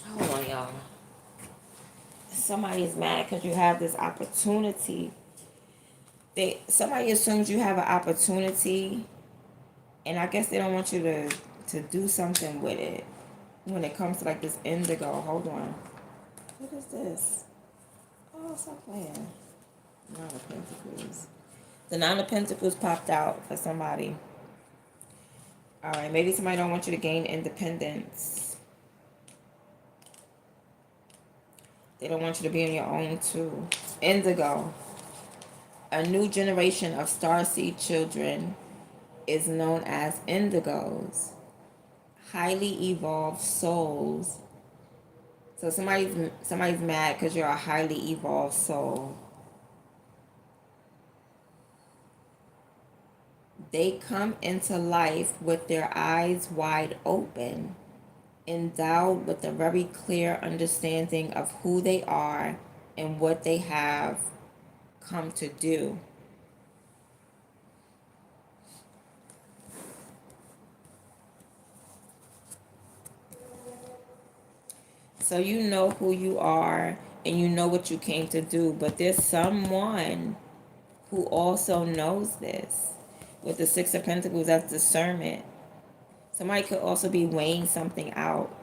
Hold on, y'all. Somebody's mad because you have this opportunity. Somebody assumes you have an opportunity, and I guess they don't want you to do something with it. When it comes to like this indigo, hold on. What is this? Oh, stop playing. Nine of Pentacles. The Nine of Pentacles popped out for somebody. All right, maybe somebody don't want you to gain independence. They don't want you to be on your own too. Indigo. A new generation of starseed children is known as indigos. Highly evolved souls. So somebody's mad because you're a highly evolved soul. They come into life with their eyes wide open, endowed with a very clear understanding of who they are and what they have come to do. So you know who you are and you know what you came to do, but there's someone who also knows this. With the Six of Pentacles, that's discernment. Somebody could also be weighing something out.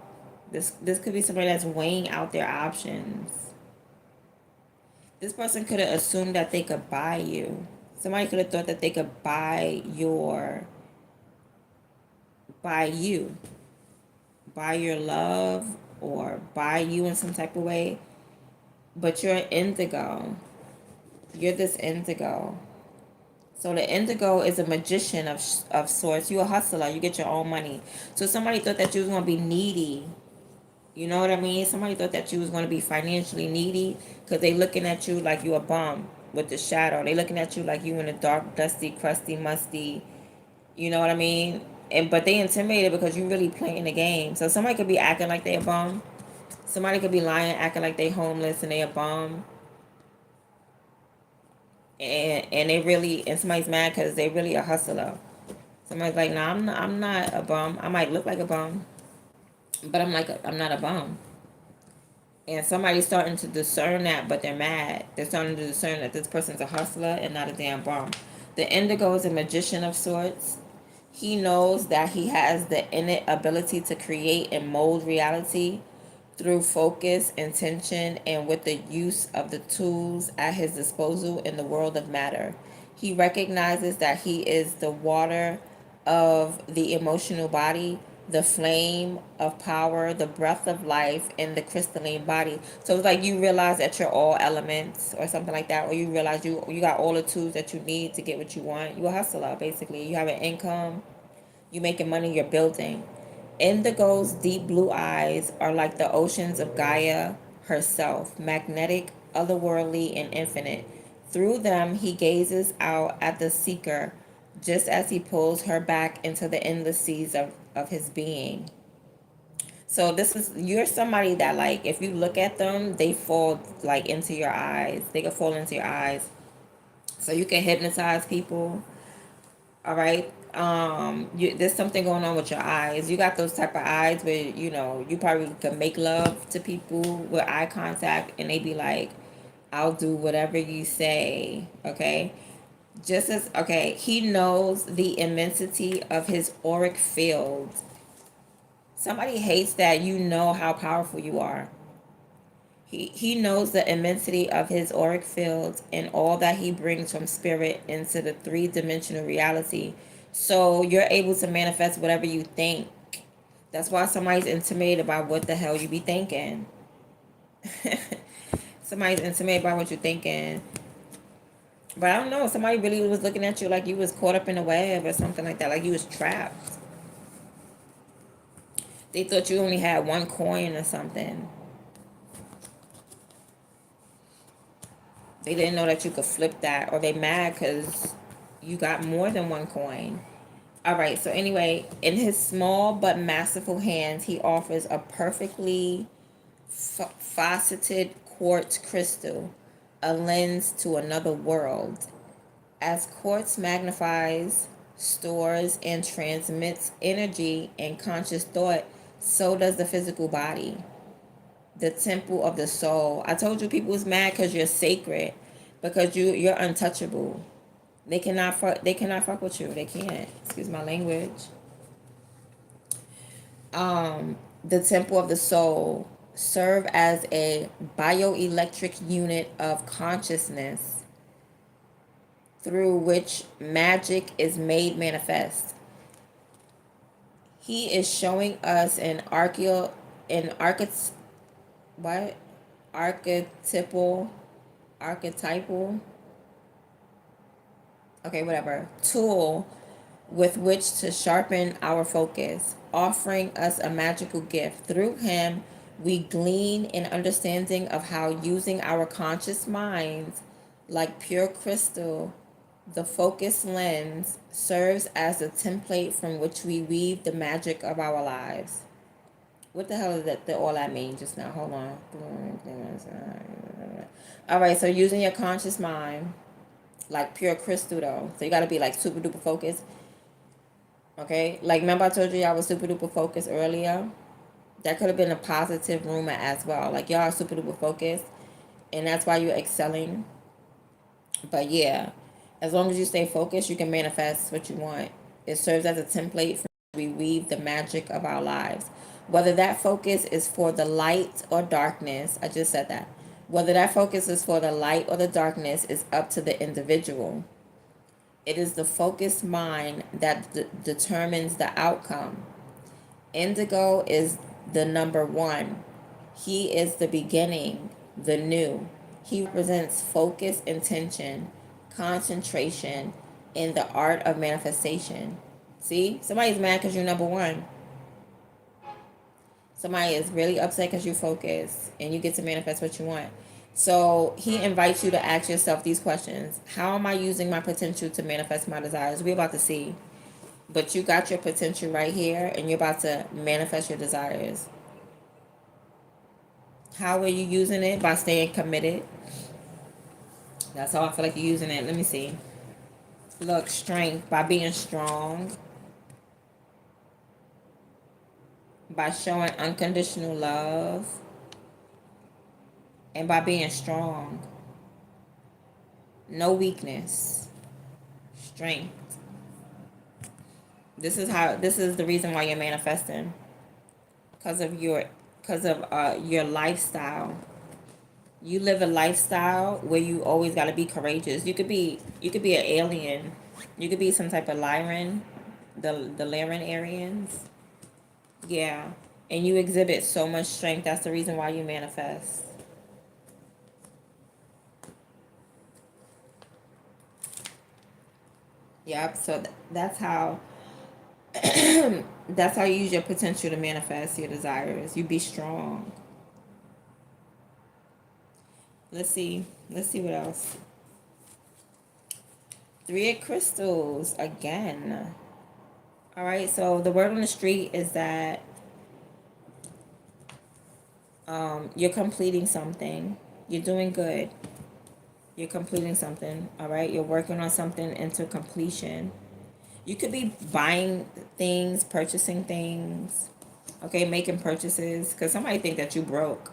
This could be somebody that's weighing out their options. This person could have assumed that they could buy you. Somebody could have thought that they could buy you, buy your love, or buy you in some type of way. But you're an indigo. You're this indigo. So the indigo is a magician of sorts. You're a hustler. You get your own money. So somebody thought that you was gonna be needy. You know what I mean? Somebody thought that you was gonna be financially needy because they looking at you like you a bum with the shadow. They looking at you like you in a dark, dusty, crusty, musty. You know what I mean? And but they intimidated because you really playing the game. So somebody could be acting like they a bum. Somebody could be lying, acting like they homeless and they a bum. And they really, and somebody's mad because they really a hustler. Somebody's like, no, I'm not a bum. I might look like a bum, but I'm not a bum. And somebody's starting to discern that, but they're mad. They're starting to discern that this person's a hustler and not a damn bum. The indigo is a magician of sorts. He knows that he has the innate ability to create and mold reality through focus, intention, and with the use of the tools at his disposal in the world of matter. He recognizes that he is the water of the emotional body, the flame of power, the breath of life, and the crystalline body. So it's like you realize that you're all elements or something like that, or you realize you got all the tools that you need to get what you want. You're a hustler, basically. You have an income, you making money, you're building. Indigo's deep blue eyes are like the oceans of Gaia herself, magnetic, otherworldly, and infinite. Through them, he gazes out at the seeker, just as he pulls her back into the endless seas of his being. So you're somebody that, like, if you look at them, they fall like into your eyes. They can fall into your eyes. So you can hypnotize people. All right. There's something going on with your eyes. You got those type of eyes where you probably can make love to people with eye contact, and they be like, "I'll do whatever you say." Okay. He knows the immensity of his auric field. Somebody hates that you know how powerful you are. He knows the immensity of his auric field and all that he brings from spirit into the three-dimensional reality. So you're able to manifest whatever you think. That's why somebody's intimidated by what the hell you be thinking. Somebody's intimidated by what you're thinking. But I don't know, somebody really was looking at you like you was caught up in a web or something like that, like you was trapped. They thought you only had one coin or something. They didn't know that you could flip that, or they mad because you got more than one coin. All right, so anyway, in his small but masterful hands, he offers a perfectly faceted quartz crystal, a lens to another world. As quartz magnifies, stores, and transmits energy and conscious thought, so does the physical body. The temple of the soul. I told you people was mad because you're sacred, because you're untouchable. They cannot fuck with you. They can't. Excuse my language. The temple of the soul serve as a bioelectric unit of consciousness through which magic is made manifest. He is showing us an what archetypal archetypal okay, whatever, tool with which to sharpen our focus, offering us a magical gift. Through him, we glean an understanding of how using our conscious minds, like pure crystal, the focus lens, serves as a template from which we weave the magic of our lives. What the hell is that? All that mean just now? Hold on. All right. So using your conscious mind, like pure crystal though. So you gotta be like super duper focused. Okay. Like remember I told you I was super duper focused earlier. That could have been a positive rumor as well. Like y'all are super duper focused, and that's why you're excelling. But yeah, as long as you stay focused, you can manifest what you want. It serves as a template for we weave the magic of our lives. Whether that focus is for the light or darkness, I just said that. Whether that focus is for the light or the darkness is up to the individual. It is the focused mind that determines the outcome. Indigo is the number one. He is the beginning, the new. He represents focus, intention, concentration, in the art of manifestation. See, somebody's mad because you're number one. Somebody is really upset because you focus and you get to manifest what you want. So he invites you to ask yourself these questions. How am I using my potential to manifest my desires? We're about to see. But you got your potential right here and you're about to manifest your desires. How are you using it? By staying committed. That's how I feel like you're using it. Let me see. Look, strength. By being strong. By showing unconditional love. And by being strong. No weakness. Strength. This is the reason why you're manifesting. Because of your lifestyle. You live a lifestyle where you always got to be courageous. You could be an alien. You could be some type of Lyran, the Lyran Aryans. Yeah, and you exhibit so much strength. That's the reason why you manifest. Yep. So that's how that's how you use your potential to manifest your desires. You be strong. Let's see. Let's see what else. Three of crystals again. All right. So the word on the street is that you're completing something. You're doing good. You're completing something. All right. You're working on something into completion. You could be buying things, purchasing things. Okay, making purchases. Because somebody think that you broke.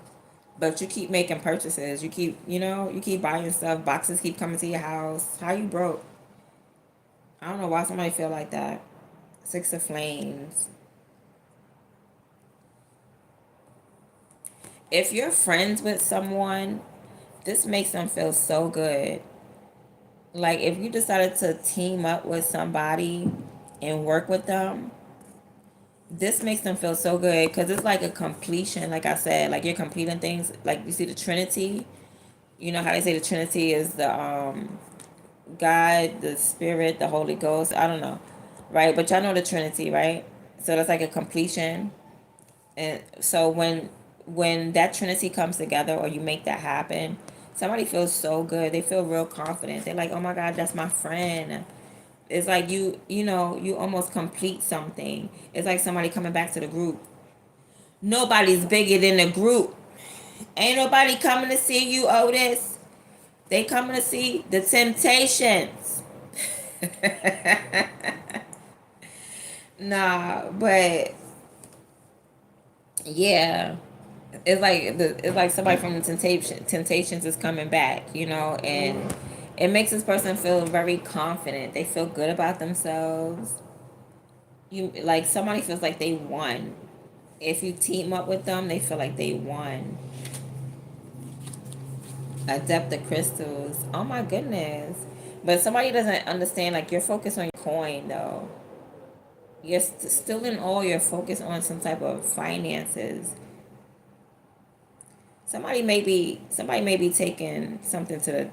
But you keep making purchases. You keep buying stuff. Boxes keep coming to your house. How you broke? I don't know why somebody feel like that. Six of Flames. If you're friends with someone, this makes them feel so good. Like if you decided to team up with somebody and work with them, this makes them feel so good because it's like a completion. Like I said, like you're completing things. Like you see the Trinity. You know how they say the Trinity is the God, the Spirit, the Holy Ghost. I don't know, right? But y'all know the Trinity, right? So that's like a completion. And so when that Trinity comes together or you make that happen, somebody feels so good. They feel real confident. They're like, oh my God, that's my friend. It's like you almost complete something. It's like somebody coming back to the group. Nobody's bigger than the group. Ain't nobody coming to see you, Otis. They coming to see the Temptations. Nah, but yeah, it's like somebody from the Temptations is coming back, and it makes this person feel very confident. They feel good about themselves. You like somebody feels like they won. If you team up with them, they feel like they won. A depth of crystals. Oh my goodness. But somebody doesn't understand, like you're focused on your coin though. You're still in all your focus on some type of finances. Somebody may be taking something to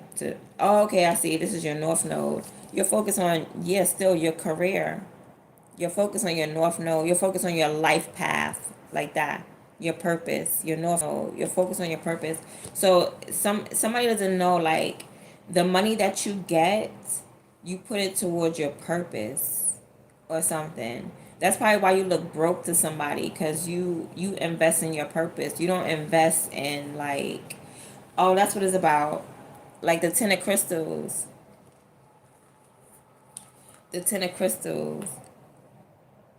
oh, okay, I see. This is your north node. You're focused on, yeah, still your career. You're focused on your north node. You're focused on your life path, like that. Your purpose, your north node. You're focused on your purpose. So somebody doesn't know, like the money that you get, you put it towards your purpose or something. That's probably why you look broke to somebody, because you invest in your purpose. You don't invest in, like, oh, that's what it's about. Like the Ten of Crystals. The Ten of Crystals.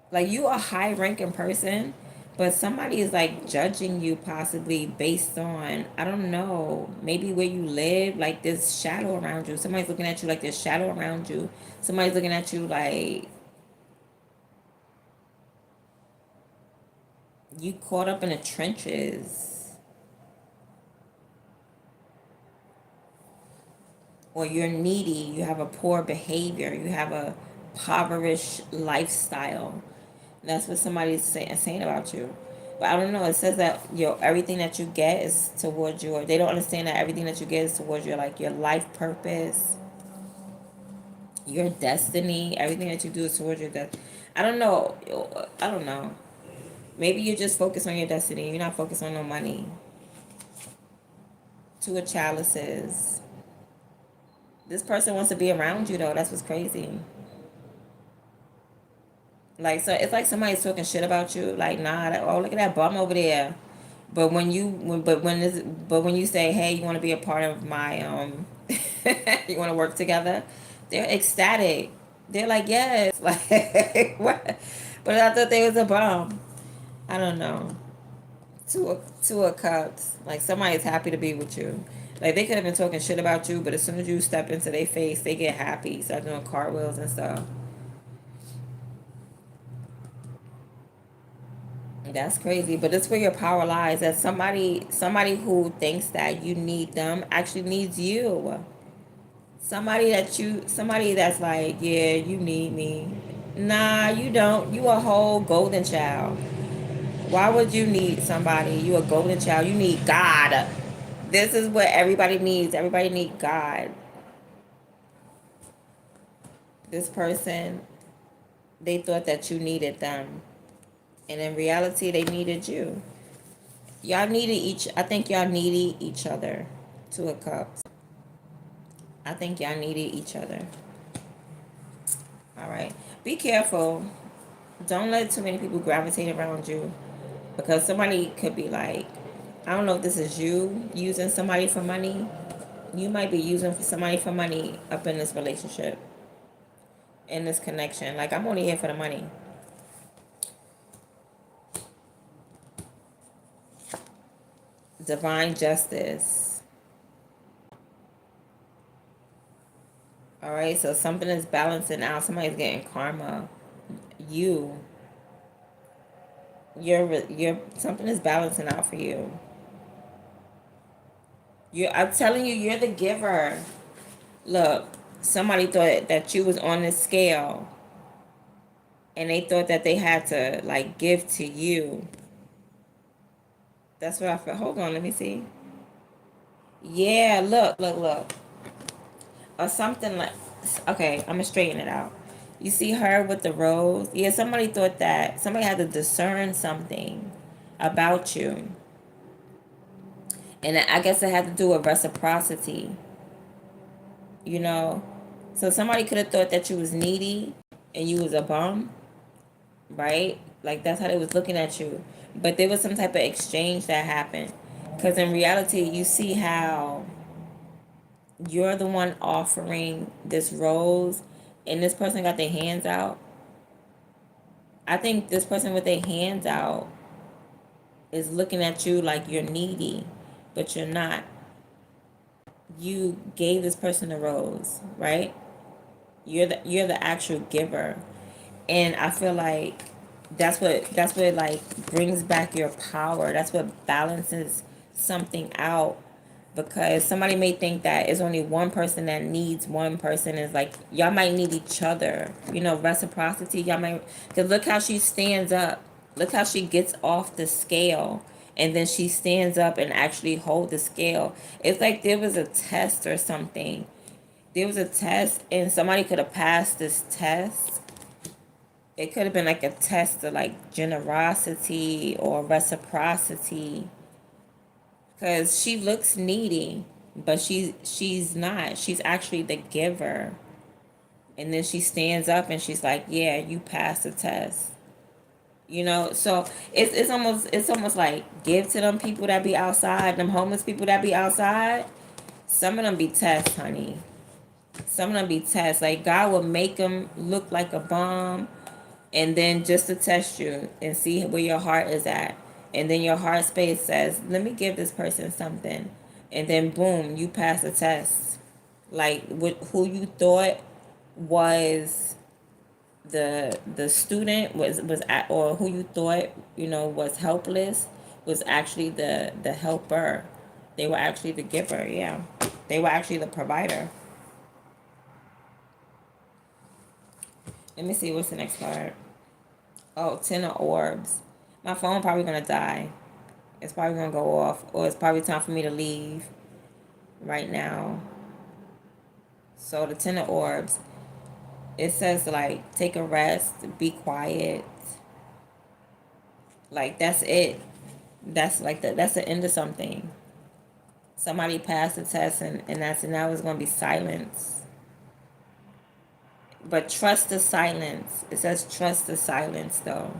Like you a high ranking person, But somebody is like judging you possibly based on, I don't know, maybe where you live, like this shadow around you. Somebody's looking at you like there's shadow around you. Somebody's looking at you like you caught up in the trenches. Or you're needy, you have a poor behavior, you have a impoverished lifestyle. That's what somebody's saying about you. But I don't know. It says that everything that you get is towards your. They don't understand that everything that you get is towards your like your life purpose, your destiny. Everything that you do is towards your death. I don't know. I don't know. Maybe you're just focused on your destiny. You're not focused on no money. Two of chalices. This person wants to be around you though. That's what's crazy. Like so, it's like somebody's talking shit about you. Like nah, oh look at that bum over there. But when you say, hey, you want to be a part of my you want to work together, they're ecstatic. They're like, yes, like what? But I thought they was a bum. I don't know. Two of cups. Like somebody's happy to be with you. Like they could have been talking shit about you, but as soon as you step into their face, they get happy. Start doing cartwheels and stuff. That's crazy, but it's where your power lies. That somebody who thinks that you need them actually needs you. Somebody that's like, yeah, you need me. Nah, you don't. You a whole golden child. Why would you need somebody? You a golden child. You need God. This is what everybody needs. Everybody need God. This person, they thought that you needed them, and in reality, they needed you. Y'all needed each. I think y'all needed each other. Two of Cups. I think y'all needed each other. All right. Be careful. Don't let too many people gravitate around you, because somebody could be like, I don't know if this is you using somebody for money. You might be using somebody for money up in this relationship, in this connection. Like, I'm only here for the money. Divine justice. All right. So something is balancing out. Somebody's getting karma. You. You're something is balancing out for you. I'm telling you, you're the giver. Look, somebody thought that you was on this scale, and they thought that they had to like give to you. That's what I felt. Hold on, let me see. Yeah, look. Or something like, okay, I'm gonna straighten it out. You see her with the rose? Yeah, somebody thought that somebody had to discern something about you. And I guess it had to do with reciprocity, you know? So somebody could have thought that you was needy and you was a bum, right? Like that's how they was looking at you. But there was some type of exchange that happened. Because in reality, you see how you're the one offering this rose and this person got their hands out. I think this person with their hands out is looking at you like you're needy, but you're not. You gave this person a rose, right? You're the actual giver. And I feel like that's what like brings back your power. That's what balances something out, because somebody may think that it's only one person that needs one person. Is like y'all might need each other, reciprocity. Y'all might, because look how she stands up, look how she gets off the scale, and then she stands up and actually hold the scale. It's like there was a test or something. There was a test and somebody could have passed this test. It could have been like a test of like generosity or reciprocity, because she looks needy, but she's not. She's actually the giver. And then she stands up and she's like, "Yeah, you passed the test." So it's almost like give to them people that be outside, them homeless people that be outside. Some of them be tests, honey. Some of them be tests. Like God will make them look like a bum, And then just to test you and see where your heart is at. And then your heart space says, let me give this person something. And then boom, you pass the test. Like who you thought was the student was at, or who you thought was helpless was actually the helper. They were actually the giver. Yeah, they were actually the provider. Let me see what's the next card. Oh, 10 of orbs. My phone probably gonna die. It's probably gonna go off, or it's probably time for me to leave right now. So the 10 of orbs, it says like take a rest, be quiet. Like that's it. That's like that's the end of something. Somebody passed the test, and that's, and now it's gonna be silence. But trust the silence. It says trust the silence though.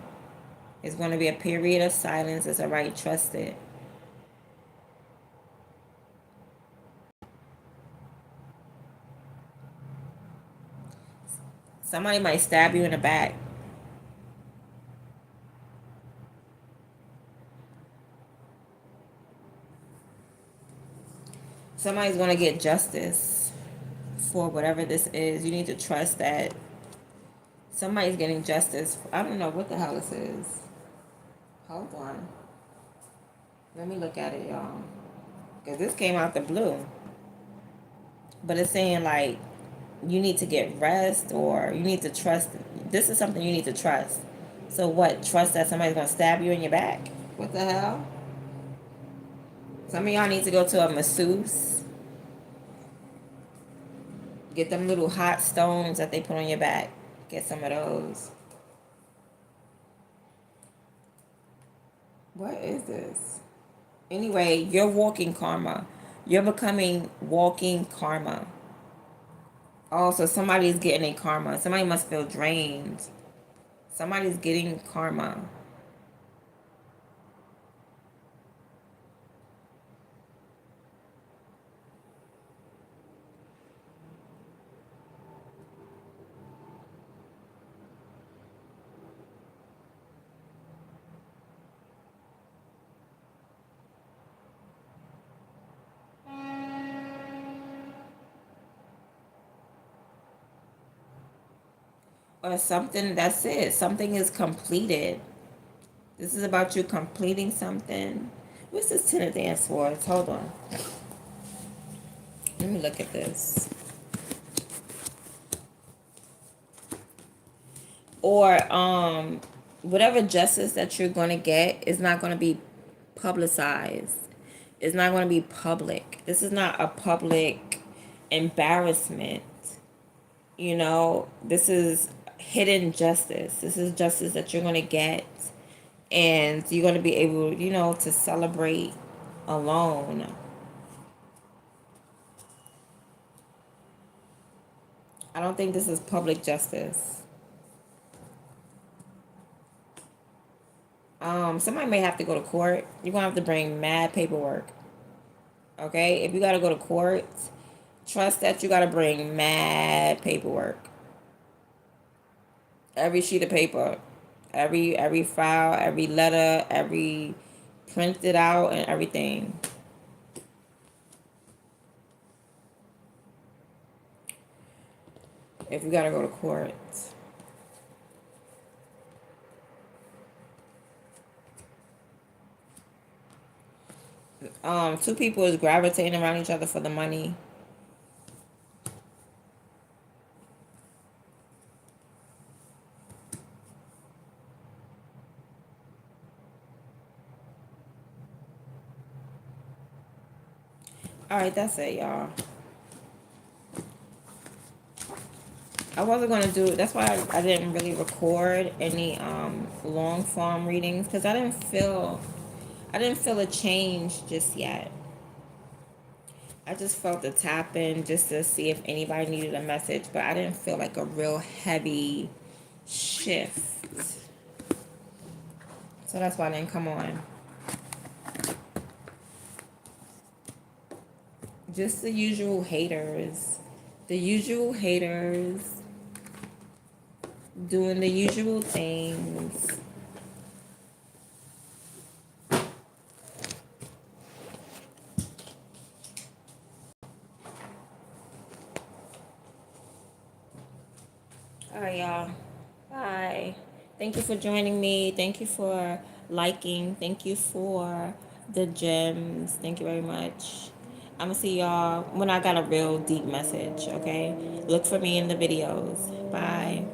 It's gonna be a period of silence. It's alright, trust it. Somebody might stab you in the back. Somebody's gonna get justice for whatever this is. You need to trust that somebody's getting justice. I don't know what the hell this is. Hold on. Let me look at it, y'all. Because this came out the blue. But it's saying like you need to get rest, or you need to trust. This is something you need to trust. So what? Trust that somebody's gonna stab you in your back? What the hell? Some of y'all need to go to a masseuse. Get them little hot stones that they put on your back. Get some of those. What is this? Anyway, you're walking karma. You're becoming walking karma. Oh, so somebody's getting a karma. Somebody must feel drained. Somebody's getting karma. Or something, that's it. Something is completed. This is about you completing something. What's this Ten of Dance Swords? Hold on. Let me look at this. Or whatever justice that you're gonna get is not gonna be publicized. It's not gonna be public. This is not a public embarrassment. This is hidden justice. This is justice that you're gonna get, and you're gonna be able, to celebrate alone. I don't think this is public justice. Somebody may have to go to court. You're gonna have to bring mad paperwork. Okay? If you gotta go to court, trust that you gotta bring mad paperwork. Every sheet of paper, every file, every letter, every printed out and everything. If you gotta go to court. Two people is gravitating around each other for the money. All right, that's it, y'all. I wasn't gonna do. That's why I didn't really record any long form readings, because I didn't feel a change just yet. I just felt the tapping just to see if anybody needed a message, but I didn't feel like a real heavy shift. So that's why I didn't come on. Just the usual haters. The usual haters. doing the usual things. All right, y'all. Bye. Thank you for joining me. Thank you for liking. Thank you for the gems. Thank you very much. I'm going to see y'all when I got a real deep message, okay? Look for me in the videos. Bye.